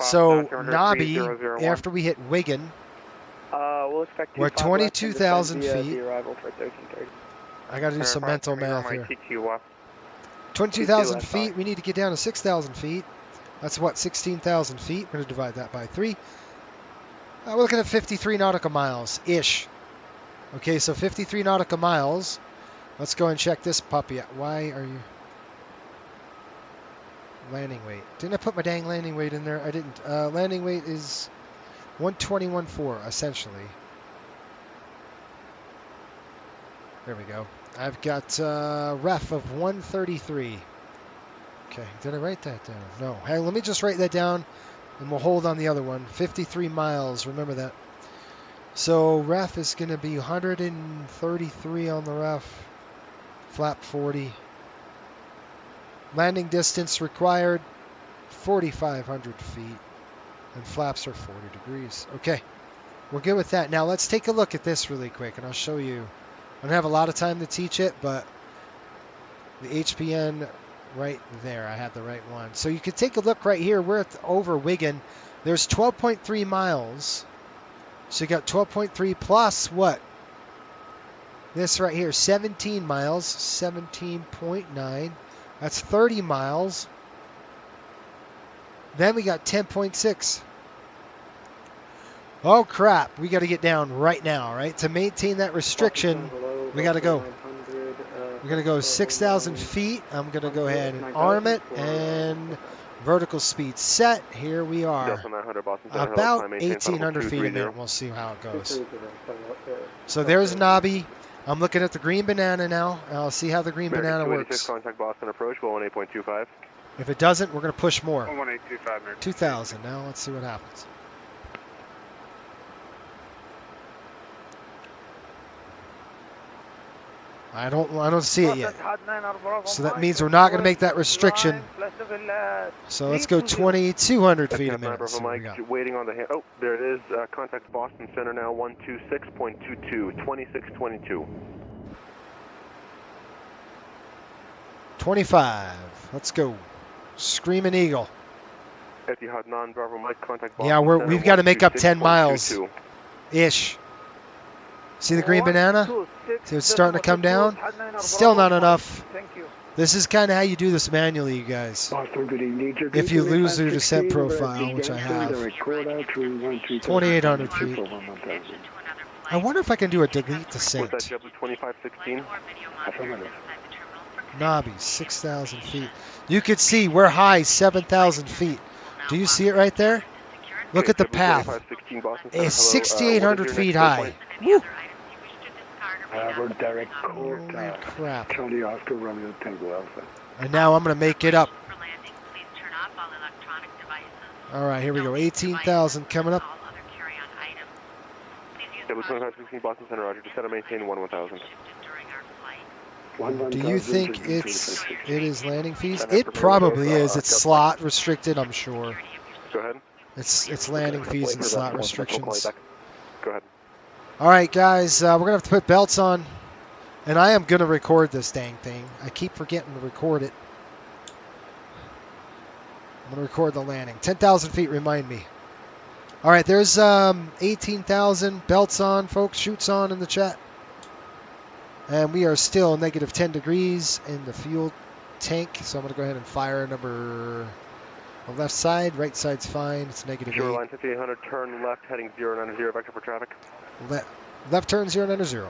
So, Nobby, after we hit Wigan, we'll expect we're 22,000 feet. Arrival for 1330. I got to do some mental math here. 22,000 feet. We need to get down to 6,000 feet. That's what, 16,000 feet. We're going to divide that by 3. We're looking at 53 nautical miles-ish. Okay, so 53 nautical miles. Let's go and check this puppy out. Why are you... Landing weight. Didn't I put my dang landing weight in there? I didn't. Landing weight is 121.4, essentially. There we go. I've got ref of 133. Okay, did I write that down? No. Hey, let me just write that down, and we'll hold on the other one. 53 miles, remember that. So ref is going to be 133 on the ref. Flap 40. Landing distance required 4,500 feet. And flaps are 40 degrees. Okay, we're good with that. Now let's take a look at this really quick, and I'll show you. I don't have a lot of time to teach it, but the HPN right there, I had the right one. So you can take a look right here. We're over Wigan. There's 12.3 miles. So you got 12.3 plus what? This right here, 17 miles, 17.9. That's 30 miles. Then we got 10.6. Oh crap, we got to get down right now, right? To maintain that restriction, we got to go. We're going to go 6,000 feet. I'm going to go ahead and arm it and vertical speed set. Here we are. About 1,800 feet a minute. We'll see how it goes. So there's Nobby. I'm looking at the green banana now. I'll see how the green banana works. Contact Boston approach, 118.25. If it doesn't, we're going to push more. 1825. 2,000 now. Let's see what happens. I don't see it yet. So that means we're not going to make that restriction. So let's go 2,200 feet a minute. So waiting on the hand. Oh, there it is. Contact Boston Center now, 126.22, 2622. 25. Let's go. Screaming Eagle. Etihad non-Bravo Mike, contact Boston Yeah, Center, we've got to make up 10 miles. 126.22. Ish. See the green banana? See it's starting to come down? Still not enough. This is kind of how you do this manually, you guys. Boston, good evening. If you lose your descent profile, which I have, 2,800 feet. I wonder if I can do a delete descent. What's that, JetBlue 2516? Affirmative. Nobby, 6,000 feet. You could see we're high, 7,000 feet. Do you see it right there? Look at the path. It's 6,800 feet high. Woo! We're direct court. Holy crap. Charlie Oscar Romeo Tango Alpha. And now I'm going to make it up. All right, here we go. 18,000 coming up. JetBlue 2516 Boston Center, Roger. Descend and maintain 11,000. Do you think it is landing fees? It probably is. It's slot restricted, I'm sure. Go ahead. It's landing fees and slot restrictions. Go ahead. All right, guys, we're going to have to put belts on. And I am going to record this dang thing. I keep forgetting to record it. I'm going to record the landing. 10,000 feet, remind me. All right, there's 18,000 belts on, folks. Shoots on in the chat. And we are still negative 10 degrees in the fuel tank. So I'm going to go ahead and fire number... The left side, right side's fine. It's negative 8. Shoreline 5800, turn left, heading 090, vector for traffic. Left turn 090.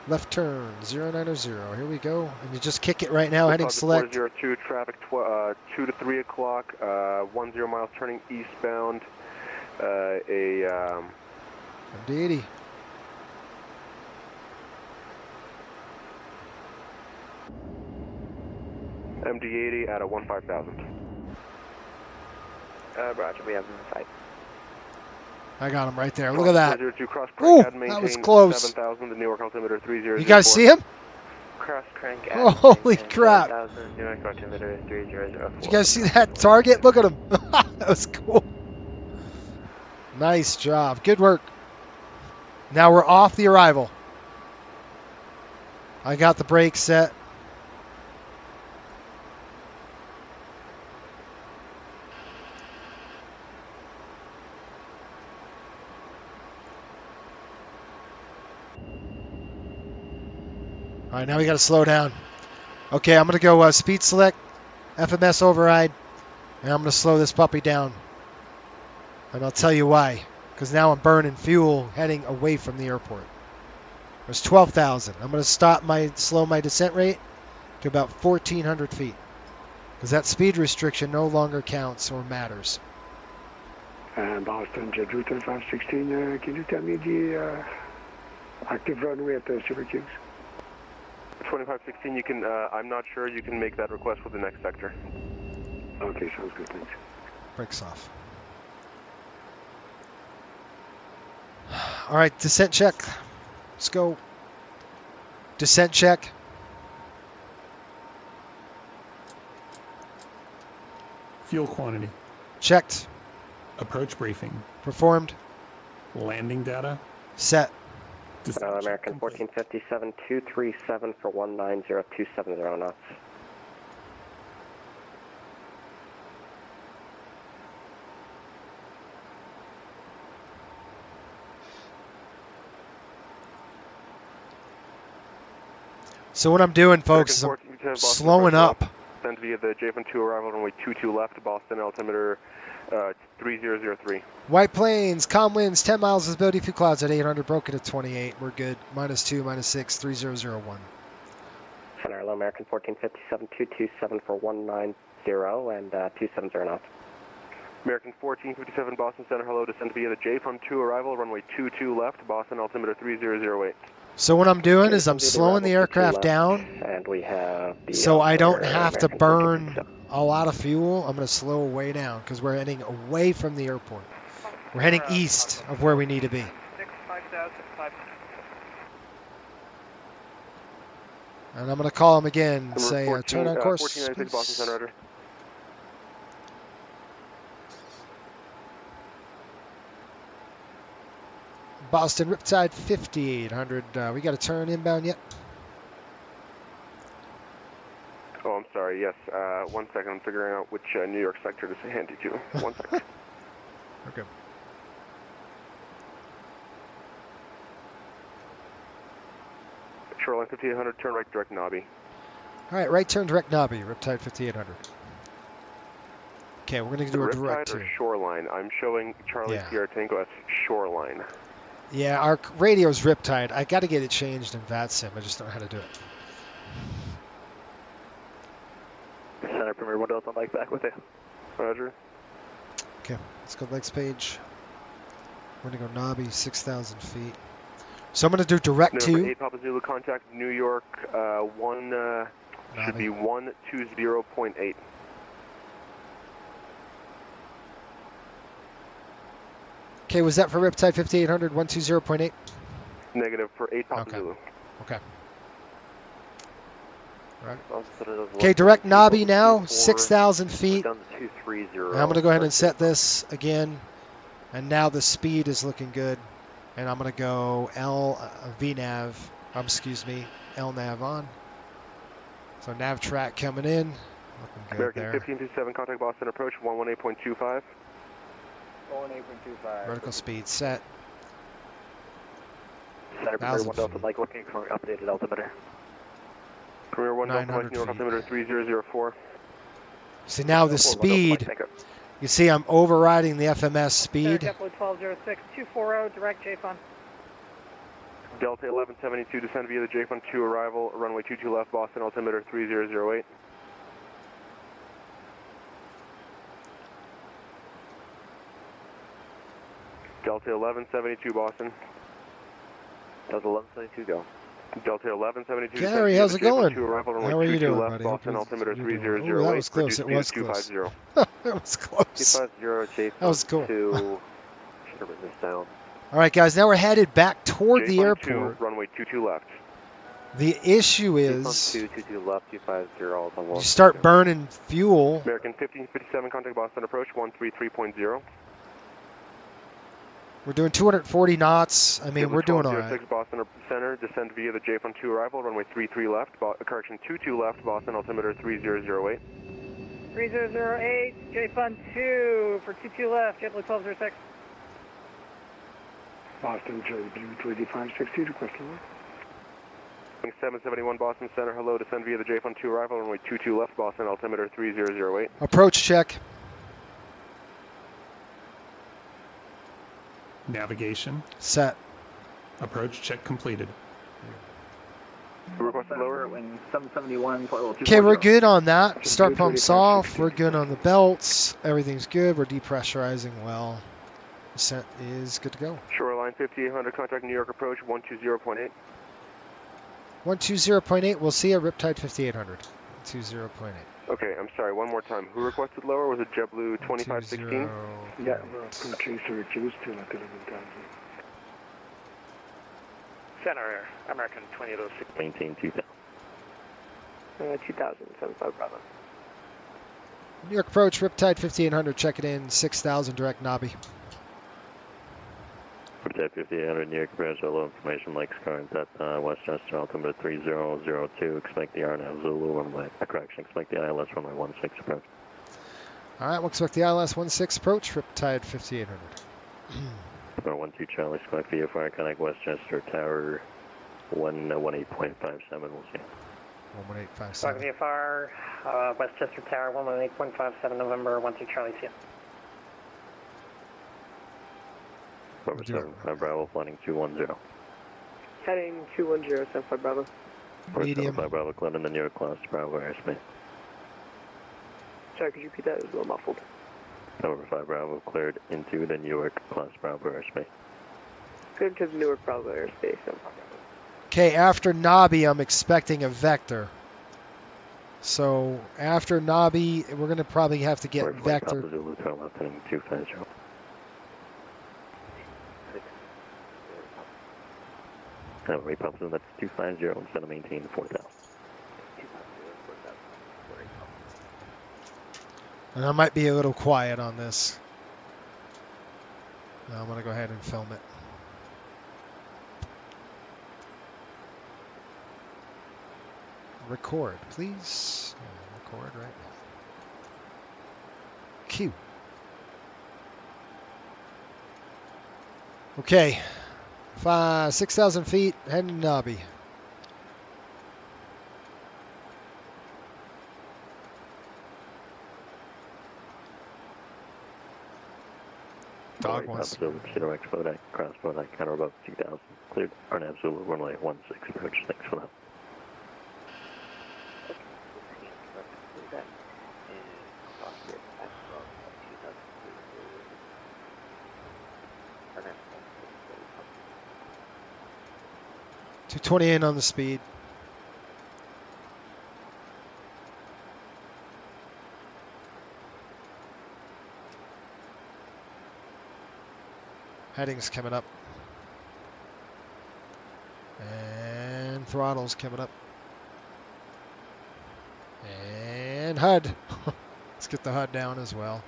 Left turn 090. Here we go. And you just kick it right now, heading select. 402, traffic 2 to 3 o'clock, 10 miles turning eastbound. MD-80. MD-80 at a 15,000. Roger, we have him in sight. I got him right there. Look at that. Ooh, that was close. 7,000, the New York altimeter 3004. You guys see him? Cross crank. Oh, holy crap. 7,000, New York altimeter 3004. Did you guys see that target? Look at him. That was cool. Nice job. Good work. Now we're off the arrival. I got the brakes set. All right, now we got to slow down. Okay, I'm going to go speed select, FMS override, and I'm going to slow this puppy down. And I'll tell you why. Because now I'm burning fuel heading away from the airport. There's 12,000. I'm going to slow my descent rate to about 1,400 feet. Because that speed restriction no longer counts or matters. Boston, JetBlue 2516, can you tell me the active runway at Syracuse? 2516, you can, I'm not sure, you can make that request for the next sector. Okay, sounds good, thanks. Brakes off. All right, descent check. Let's go. Descent check. Fuel quantity. Checked. Approach briefing. Performed. Landing data. Set. American 1457, 237 for 190,270 knots. So what I'm doing, folks, is I'm slowing up. Send via the JFN2 arrival runway 22 left, Boston altimeter 3003. White Plains, calm winds, 10 miles visibility, few clouds at 800, broken at 28. We're good. -2, -6, 3001. Center, hello, American 1457, 227 for 190 and 270 knots. American 1457, Boston Center, hello, descend via the JFN2 arrival runway 22 left, Boston altimeter 3008. So what I'm doing is I'm slowing the aircraft down and we have so I don't have to burn a lot of fuel. I'm going to slow way down because we're heading away from the airport. We're heading east of where we need to be. And I'm going to call him again and say, turn on course. 1496 Boston Center, Roger. Boston Riptide 5800. We got a turn inbound yet? Oh, I'm sorry. Yes. 1 second. I'm figuring out which New York sector to say handy to. 1 second. Okay. Shoreline 5800. Turn right, direct Nobby. All right, right turn direct Nobby, Riptide 5800. Okay, we're going to do a direct Riptide or to. shoreline? I'm showing Charlie Yeah. Sierra Tango as shoreline. Yeah, our radio's Riptide. I got to get it changed in VATSIM. I just don't know how to do it. Center Premier 1 Delta Mike back with you. Roger. Okay, let's go legs page. We're going to go Nobby, 6,000 feet. So I'm going to do direct Number to. 8 Papa Zulu, contact New York, should be 120.8. Okay, was that for Riptide 5800, 120.8? Negative for 8 Papa Zulu. Okay. Right. Okay, Okay, direct Nobby now, 6,000 feet. Down to 230. And I'm going to go ahead and set this again. And now the speed is looking good. And I'm going to go LNAV on. So nav track coming in. Looking good American there. 1527, contact Boston approach, 118.25. 118.25. Vertical speed set. Center Premier 1 Delta Mike looking for updated altimeter. Premier 1 Delta 900 Mike, New York feet. altimeter 3004. See now the speed. You see I'm overriding the FMS speed. JetBlue 1206, 240, direct JFON. Delta 1172, descend via the JFON 2 arrival, runway 22 left, Boston altimeter 3008. Delta 1172, Boston. Delta 1172, go. Delta 1172. Gary, how's it going? Arrival, How are you doing, left, buddy? Boston altimeter 3008. Ooh, that was close. It was close. 250. It was close. 250, JFON That was cool. 2. Should have written this down. All right, guys. Now we're headed back toward the JFON airport. 2, runway 22 left. The issue is JFON 222 left, 250, all the you start burning fuel. American 1557, contact Boston approach, 133.0. We're doing 240 knots. I mean, we're doing all right. 06 Boston Center, descend via the JFON 2 arrival, runway 33 left, correction 22 left, Boston altimeter 3008. 3008, JFON 2 for 22 left, JetBlue 1206. Boston JetBlue 2560, request to 771 Boston Center, hello, descend via the JFON 2 arrival, runway 22 left, Boston altimeter 3008. Approach check. Navigation. Set. Approach check completed. Requested lower. 771. Okay, we're good on that. Start pumps off. We're good on the belts. Everything's good. We're depressurizing well. Descent is good to go. Shoreline 5800, contact New York approach, 120.8. 120.8. We'll see you, Riptide 5800. 120.8. Okay, I'm sorry, one more time. Who requested lower? Was it JetBlue 2516? Yeah, from Chaser reduced to like 11,000. Center, American 2806. Maintain 2000. 2000, 75 Bravo. New York approach, Riptide 5800. Check it in. 6,000 direct Nobby. Riptide 5800, New York approach, low information, Mike's current at Westchester, altimeter 3002. Expect the RNAV Zulu runway, correction, expect the ILS runway 16 approach. All right, we'll expect the ILS 16 approach, Riptide 5800. 12 Charlie, Squawk VFR, connect Westchester Tower 118.57, we'll see. 118.57. Squawk VFR, Westchester Tower 118.57, November 12 Charlie, see you. Number 75 Bravo, flying 210. Heading 210, 75 Bravo. Medium. 75 Bravo, cleared in the New York class Bravo airspace. Sorry, could you repeat that? It was a little muffled. Number 5 Bravo, cleared into the New York class Bravo airspace. Good to the Newark Bravo airspace, 75 Bravo. Okay, after Nobby, I'm expecting a vector. So after Nobby, we're going to probably have to get vector. Zulu, 250. Republic, that's 250 instead of maintain 4,000. And I might be a little quiet on this. I'm going to go ahead and film it. Record, please. Record right now. Cue. Okay. 6,000 feet, heading to Nobby. Dog wants. Pursuit Expo deck, crossbow deck, counter above 2000. Cleared. Arn absolute runway 16 approach. Thanks for that. $220 in on the speed. Heading's coming up. And throttle's coming up. And HUD. Let's get the HUD down as well.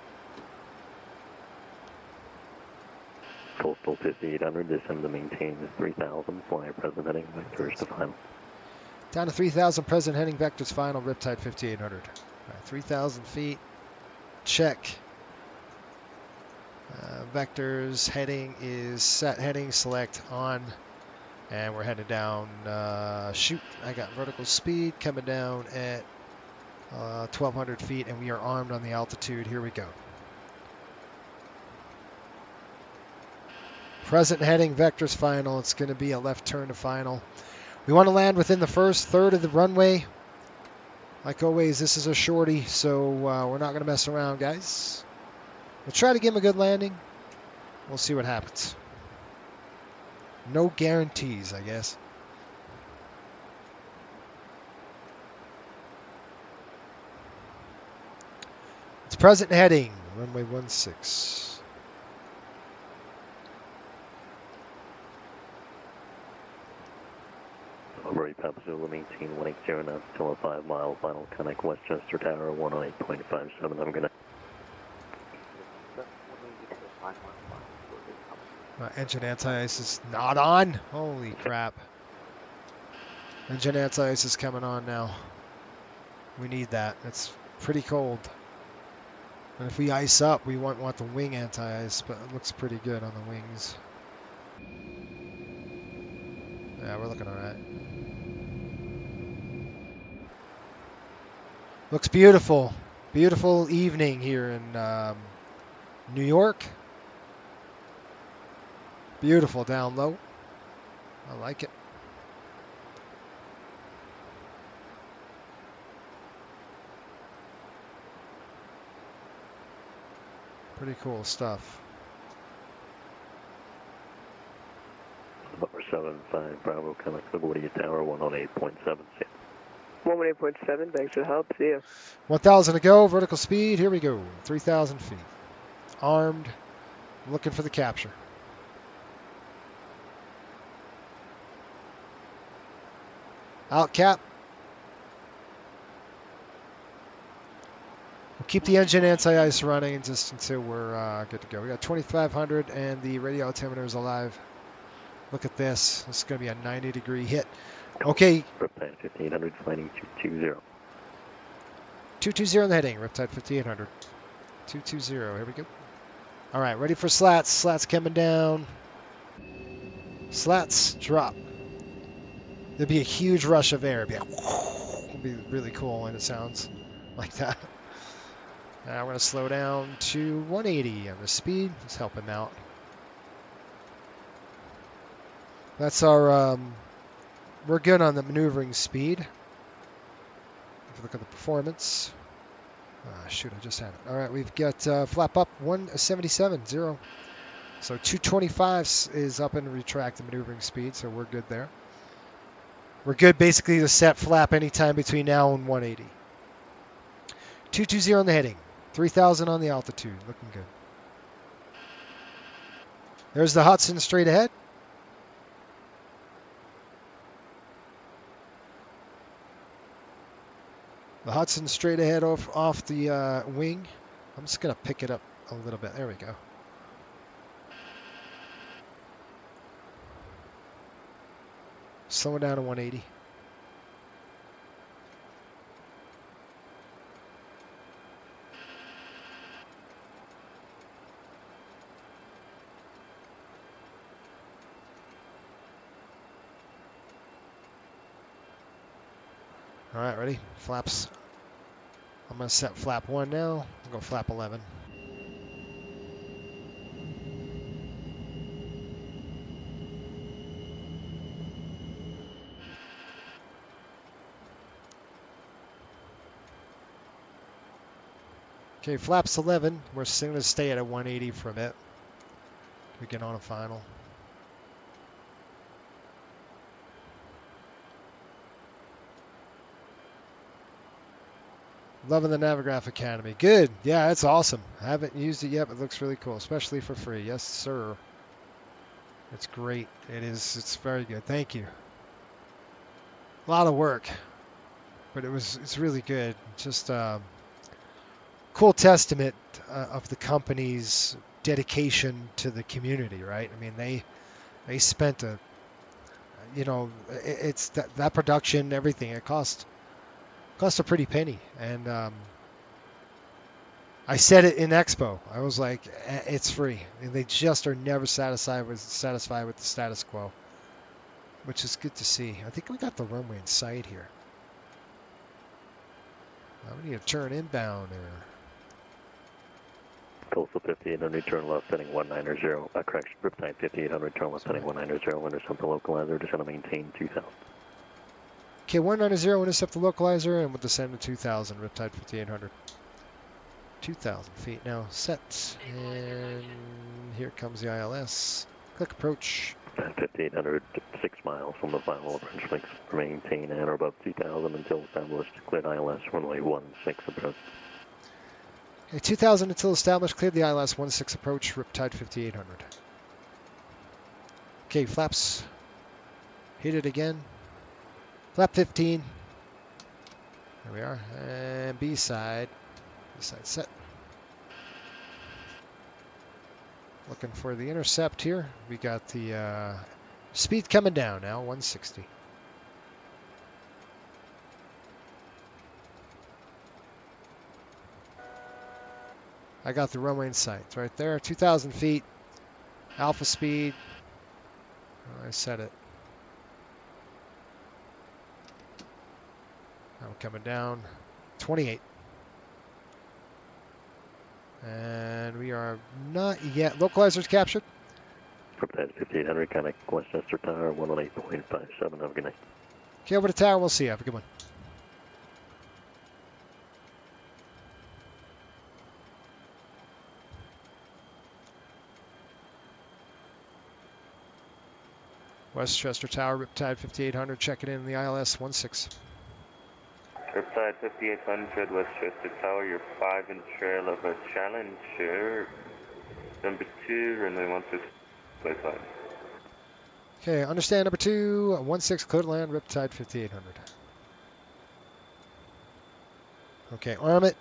Coastal 5800, descend to maintain 3000, fly present heading, vectors to final. Down to 3,000, present heading, vectors final, Riptide 5800. All right, 3,000 feet, check. Vectors, heading is set, heading, select, on, and we're headed down, shoot, I got vertical speed coming down at 1,200 feet, and we are armed on the altitude. Here we go. Present heading, vectors final. It's going to be a left turn to final. We want to land within the first third of the runway. Like always, this is a shorty, so we're not going to mess around, guys. We'll try to give him a good landing. We'll see what happens. No guarantees, I guess. It's present heading, runway 16. Alright, Papa Zulu, maintain 180 knots till a 5 mile final connect Westchester Tower 108.57. I'm gonna. Engine anti-ice is not on. Holy crap. Engine anti-ice is coming on now. We need that. It's pretty cold. And if we ice up, we want the wing anti-ice, but it looks pretty good on the wings. Yeah, we're looking all right. Looks beautiful. Beautiful evening here in New York. Beautiful down low. I like it. Pretty cool stuff. Number 75 Bravo connect LaGuardia Tower 108.7. 118.7, thanks for the help. See ya. 1,000 to go, vertical speed. Here we go. 3,000 feet. Armed. Looking for the capture. Out cap. We'll keep the engine anti-ice running just until we're good to go. We got 2,500 and the radio altimeter is alive. Look at this. This is going to be a 90-degree hit. Okay. Riptide 5800, flying 220. 220 on the heading. Riptide 5800. 220. Here we go. All right, ready for slats. Slats coming down. Slats drop. There'll be a huge rush of air. It'll be really cool when it sounds like that. Now we're going to slow down to 180 on the speed. It's helping out. That's our, we're good on the maneuvering speed. If you look at the performance. Shoot, I just had it. All right, we've got flap up 177.0. So 225 is up and retract the maneuvering speed, so we're good there. We're good basically to set flap anytime between now and 180. 220 on the heading. 3,000 on the altitude. Looking good. There's the Hudson straight ahead. The Hudson straight ahead off the wing. I'm just going to pick it up a little bit. There we go. Slow it down to 180. All right, ready? Flaps. I'm going to set flap 1 now. I'll go flap 11. Okay, flaps 11. We're going to stay at a 180 from it. We get on a final. Loving the Navigraph Academy. Good. Yeah, it's awesome. I haven't used it yet, but it looks really cool, especially for free. Yes, sir. It's great. It is. It's very good. Thank you. A lot of work, but it's really good. Just cool testament of the company's dedication to the community, right? I mean, they spent it's that production, everything. It cost a pretty penny, and I said it in Expo. I was like, it's free. And they just are never satisfied with the status quo, which is good to see. I think we got the runway in sight here. We need to turn inbound there. Coastal 5800, turn left, heading 190. Correction, Riptide 5800, turn left, heading 190. Intercept the localizer, descend to maintain 2000. Okay, 190, intercept the localizer, and we'll descend to 2000, Riptide 5800. 2,000 feet now, set, and here comes the ILS. Click approach. 5800, 6 miles from the final approach links. Maintain at or above 2000 until established. Cleared ILS, runway 16 approach. Okay, 2000 until established, cleared the ILS 16 approach, Riptide 5800. Okay, flaps. Hit it again. Flap 15. There we are. And B side. B side set. Looking for the intercept here. We got the speed coming down now, 160. I got the runway in sight. It's right there, 2,000 feet. Alpha speed. Oh, I said it. Now we're coming down, 28. And we are not yet. Localizers captured. Riptide 5800, connect Westchester Tower, 118.57. Have a good night. Okay, over to tower. We'll see you. Have a good one. Westchester Tower, Riptide 5800, checking in the ILS 16. Riptide 5800, Westchester Tower, you're 5 in trail of a Challenger. Number 2, runway 16, place line. Okay, understand number 2, 16, clear to land, Riptide 5800. Okay, arm it.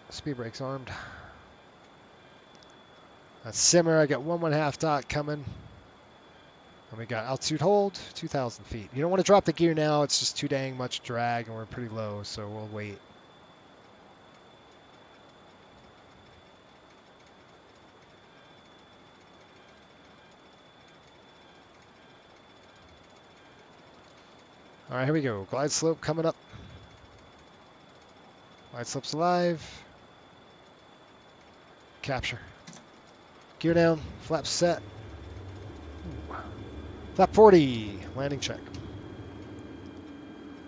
Speed brakes armed. That's simmer. I got 1.5 dot coming. And we got altitude hold, 2,000 feet. You don't want to drop the gear now. It's just too dang much drag, and we're pretty low, so we'll wait. All right, here we go. Glide slope coming up. Glide slope's alive. Capture. Gear down. Flaps set. Ooh. Flap 40. Landing check.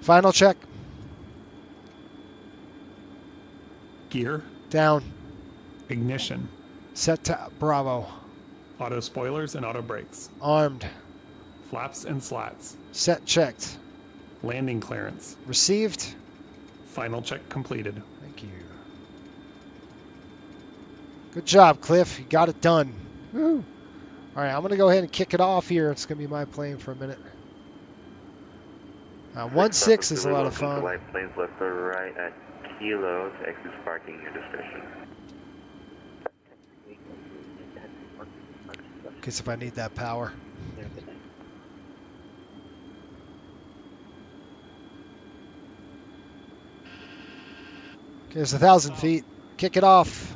Final check. Gear. Down. Ignition. Set to Bravo. Auto spoilers and auto brakes. Armed. Flaps and slats. Set checked. Landing clearance. Received. Final check completed. Thank you. Good job, Cliff. You got it done. Woo. All right, I'm going to go ahead and kick it off here. It's going to be my plane for a minute. 16 is a lot of fun. Light planes left or right at Kilo to exit parking your discretion. In case if I need that power. Okay, there's 1,000 feet. Kick it off.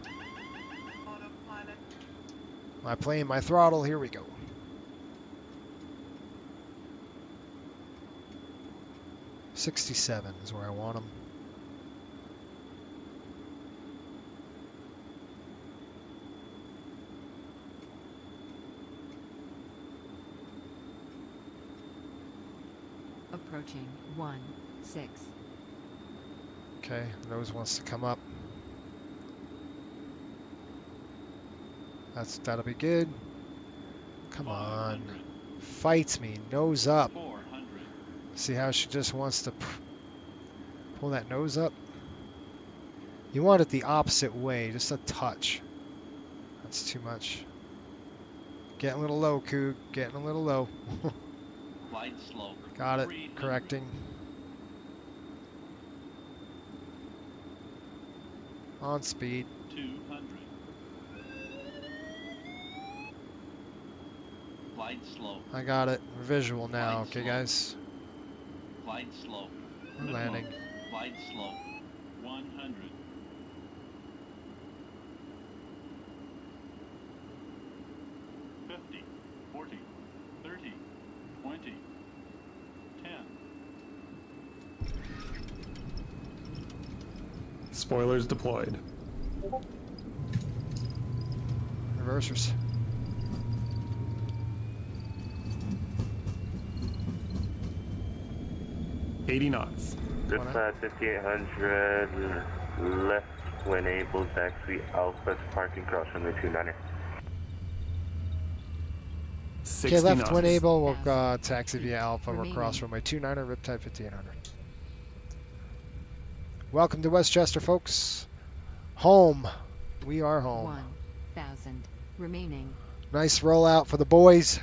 My plane, my throttle. Here we go. $67 is where I want them. Approaching 16. Okay, nose wants to come up. That'll be good. Come on. Fights me. Nose up. See how she just wants to pull that nose up? You want it the opposite way, just a touch. That's too much. Getting a little low, Coog. Getting a little low. Glide slope. Got it. Correcting. On speed. 200. Glide slope. I got it. We're visual now, okay, guys? Glide slope. We're landing. Glide slope. 100. $50, $40, $30, $20, $10. Spoilers deployed. Reversers. $80 knots. This 5800 left when able, taxi Alpha parking cross runway 29er. Okay, left knots. when able, we'll taxi via Alpha. We're cross runway 29er, Riptide 5800. Welcome to Westchester, folks. Home. We are home. 1,000 remaining. Nice rollout for the boys.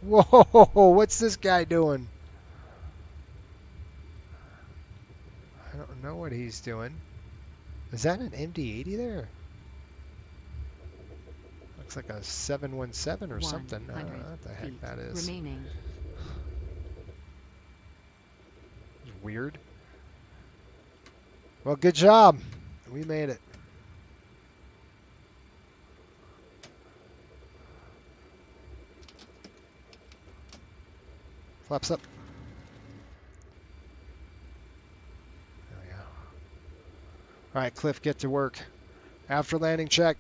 Whoa, what's this guy doing? I don't know what he's doing. Is that an MD-80 there? Looks like a 717 or something. I don't know what the heck that is. Remaining. It's weird. Well, good job. We made it. Flaps up. There we go. All right, Cliff, get to work. After landing check.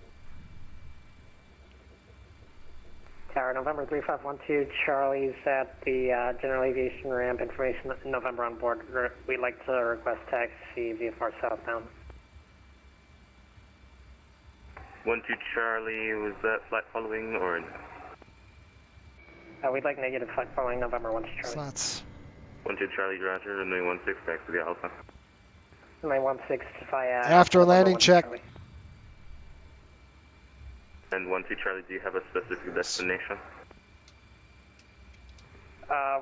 Tower, November 3512, Charlie's at the general aviation ramp. Information November on board. We'd like to request taxi VFR southbound. 12 Charlie, was that flight following or? We'd like negative flight following November 12 Charlie. Slots. 12 Charlie, Roger, runway 16, taxi via Alpha. Runway 16 via After landing check. Charlie. And 12 Charlie, do you have a specific destination?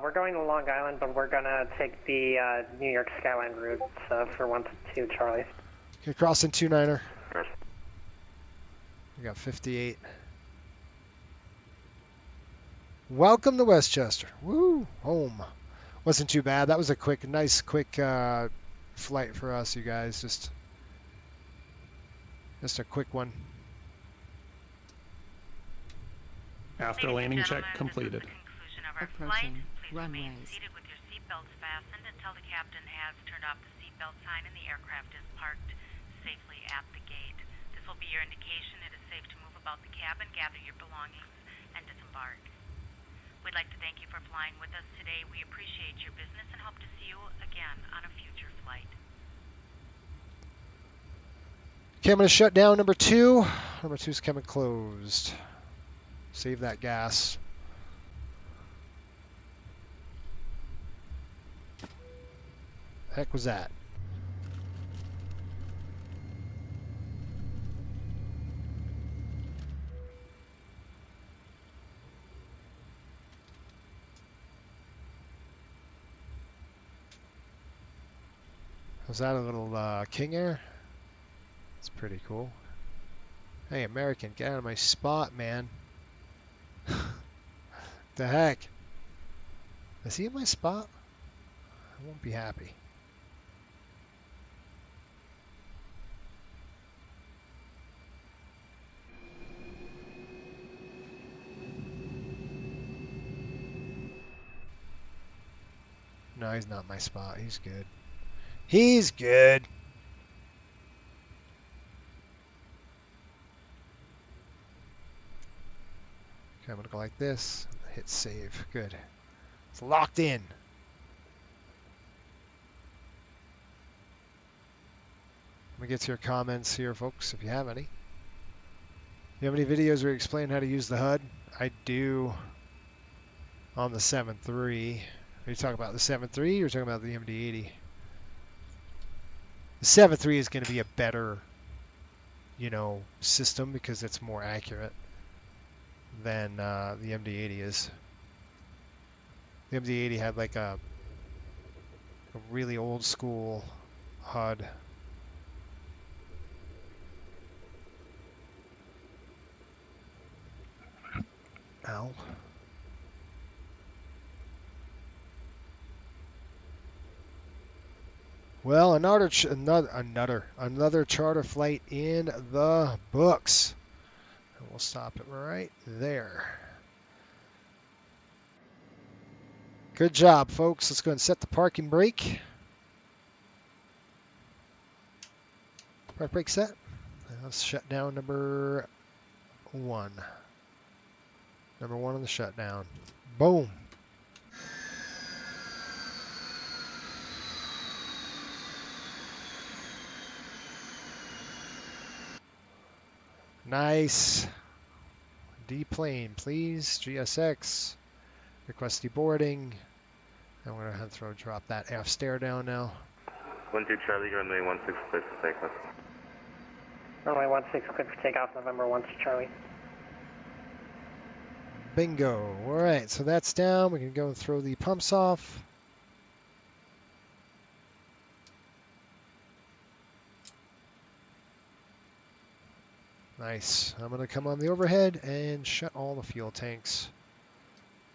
We're going to Long Island, but we're going to take the New York Skyline route for 12 Charlie. Okay, crossing 29er. We got 58. Welcome to Westchester. Woo, home. Wasn't too bad. That was a nice quick flight for us, you guys. Just a quick one. After landing check completed. Approaching runways. Seated with your seatbelts fastened until the captain has turned off the seatbelt sign and the aircraft is parked safely at the gate. This will be your indication it is safe to move about the cabin, gather your belongings, and disembark. We'd like to thank you for flying with us today. We appreciate your business and hope to see you again on a future flight. Okay, I'm going to shut down number 2. Number 2 is coming closed. Save that gas. Heck was that? Was that a little King Air? It's pretty cool. Hey, American, get out of my spot, man. The heck? Is he in my spot? I won't be happy. No, he's not my spot. He's good. He's good. Okay, I'm gonna go like this. Hit save. Good. It's locked in. Let me get to your comments here, folks, if you have any. You have any videos where you explain how to use the HUD? I do on the 7.3. Are you talking about the 7.3 or are you talking about the MD-80? The 7.3 is going to be a better, you know, system because it's more accurate than the MD-80 is. The MD-80 had like a really old school HUD. Ow. Well, another charter flight in the books. And we'll stop it right there. Good job, folks. Let's go and set the parking brake. Park brake set. And let's shut down number 1. Number 1 on the shutdown. Boom. Nice. D-plane, please. GSX. Request deboarding. I'm going to have to drop that aft stair down now. 12 Charlie, runway 16 clear for takeoff. Runway 16 clear for takeoff, November 1 Charlie. Bingo. All right, so that's down. We can go and throw the pumps off. Nice. I'm going to come on the overhead and shut all the fuel tanks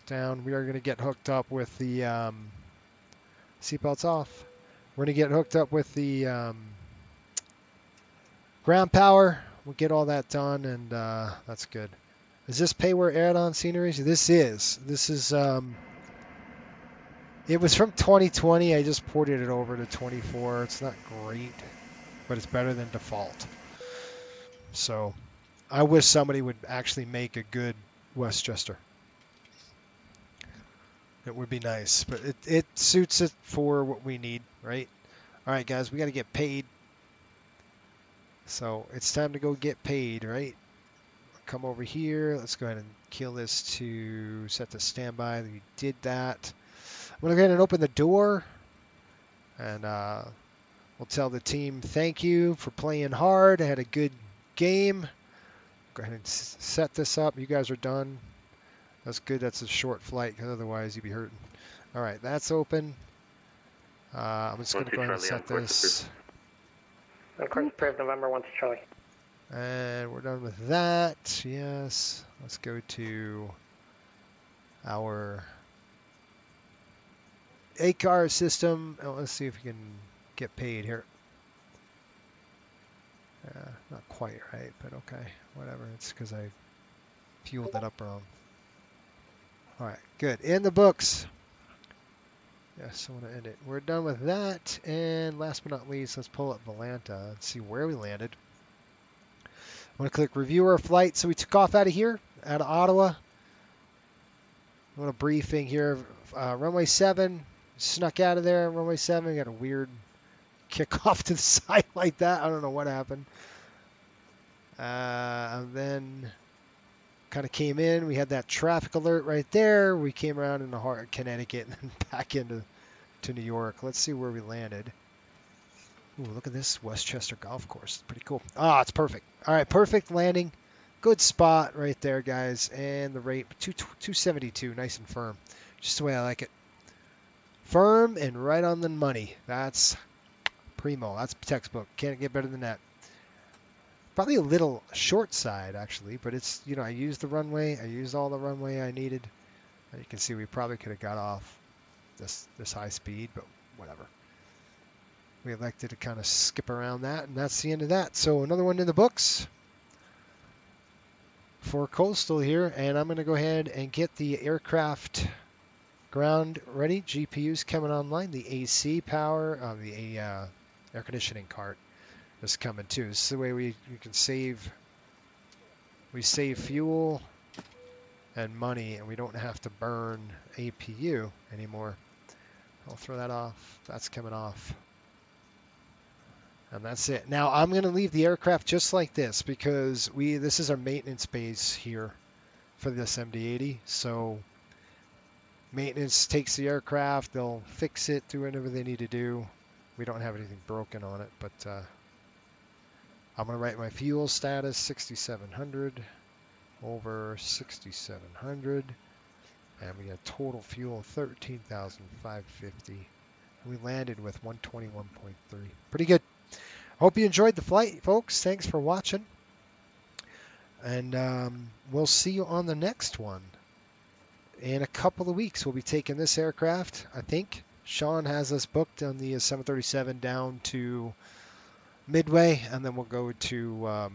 down. We are going to get hooked up with the seatbelts off. We're going to get hooked up with the ground power. We'll get all that done, and that's good. Is this pay-where add-on scenery? This is. It was from 2020. I just ported it over to 24. It's not great, but it's better than default. So I wish somebody would actually make a good Westchester. It would be nice, but it suits it for what we need, right? All right, guys, we got to get paid. So it's time to go get paid, right? Come over here. Let's go ahead and kill this to set to standby. We did that. I'm going to go ahead and open the door. And we'll tell the team thank you for playing hard. I had a good game. Go ahead and set this up. You guys are done. That's good. That's a short flight because otherwise you'd be hurting. All right, that's open. I'm just going to go ahead and set this. Course approved, November 1 Charlie. And we're done with that. Yes. Let's go to our ACAR system. Oh, let's see if we can get paid here. Not quite right, but okay. Whatever. It's because I fueled that up wrong. All right. Good. In the books. Yes, I want to end it. We're done with that. And last but not least, let's pull up Volanta and see where we landed. I'm going to click review our flight. So we took off out of here, out of Ottawa. A little briefing here. Runway 7, snuck out of there. Runway 7, got a weird kick off to the side like that. I don't know what happened. And then kind of came in. We had that traffic alert right there. We came around in the heart of Connecticut and then back into New York. Let's see where we landed. Ooh, look at this Westchester Golf Course. It's pretty cool. Ah, it's perfect. All right, perfect landing. Good spot right there, guys. And the rate, 272, nice and firm. Just the way I like it. Firm and right on the money. That's primo. That's textbook. Can't get better than that. Probably a little short side, actually, but it's, you know, I used the runway. I used all the runway I needed. You can see we probably could have got off this high speed, but whatever. We elected to kind of skip around that, and that's the end of that. So another one in the books for Coastal here, and I'm going to go ahead and get the aircraft ground ready. GPU's coming online. The AC power, the air conditioning cart is coming too. This is the way we can save. We save fuel and money, and we don't have to burn APU anymore. I'll throw that off. That's coming off. And that's it. Now I'm going to leave the aircraft just like this because this is our maintenance base here for this MD-80. So maintenance takes the aircraft, they'll fix it, do whatever they need to do. We don't have anything broken on it, but I'm going to write my fuel status 6,700 over 6,700. And we got total fuel 13,550. We landed with 121.3. Pretty good. Hope you enjoyed the flight, folks. Thanks for watching. And we'll see you on the next one. In a couple of weeks, we'll be taking this aircraft, I think. Sean has us booked on the 737 down to Midway, and then we'll go to,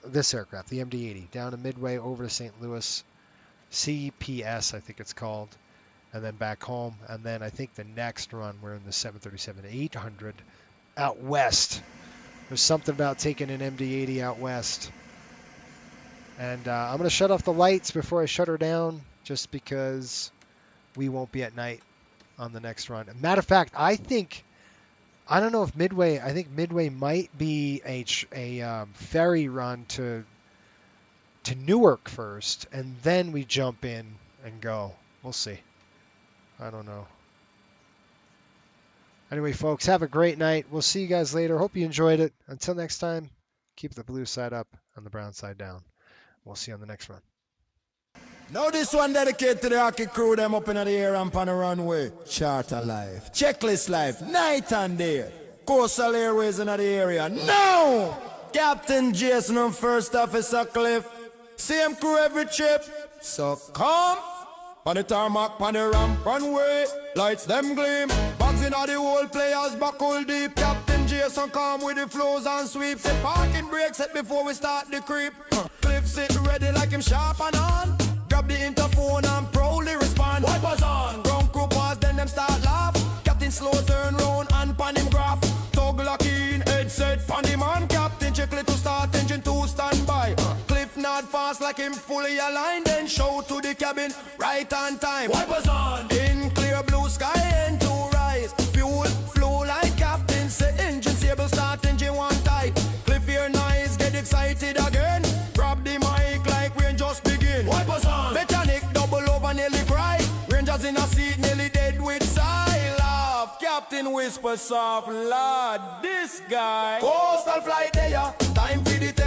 this aircraft, the MD-80, down to Midway over to St. Louis, CPS, I think it's called, and then back home. And then I think the next run, we're in the 737-800 out west. There's something about taking an MD-80 out west. And I'm going to shut off the lights before I shut her down, just because we won't be at night on the next run. Matter of fact, I don't know if Midway, I think Midway might be a ferry run to Newark first, and then we jump in and go. We'll see. I don't know. Anyway, folks, have a great night. We'll see you guys later. Hope you enjoyed it. Until next time, keep the blue side up and the brown side down. We'll see you on the next run. Now this one dedicated to the hockey crew, them up in the air and on the runway. Charter life, checklist life, night and day. Coastal Airways in the area. Now! Captain Jason and First Officer Cliff. Same crew every trip. So come. On the tarmac, on the ramp, runway. Lights them gleam. Bags in all the whole players buckle deep. Captain Jason come with the flows and sweeps. Say parking brakes set before we start the creep. Cliff sitting ready like him sharp and on. Grab the interphone and proudly respond. Wipers on. Ground crew pause, then them start laugh. Captain slow turn round and pan him graph. Toggle lock in, headset pan him on. Captain check to start, engine 2 stand by. Cliff nod fast like him fully aligned. Then show to the cabin, right on time. Wipers on. In clear blue sky and 2 rise. Fuel flow like captain say. Engine stable start, engine 1 tight. Cliff hear noise, get excited again. Grab the mic like rain just begin. Wipers on. Mechanic double over nearly cry. Rangers in a seat nearly dead with sigh. Laugh. Captain whisper soft, Lord, this guy. Coastal flight there, time for the take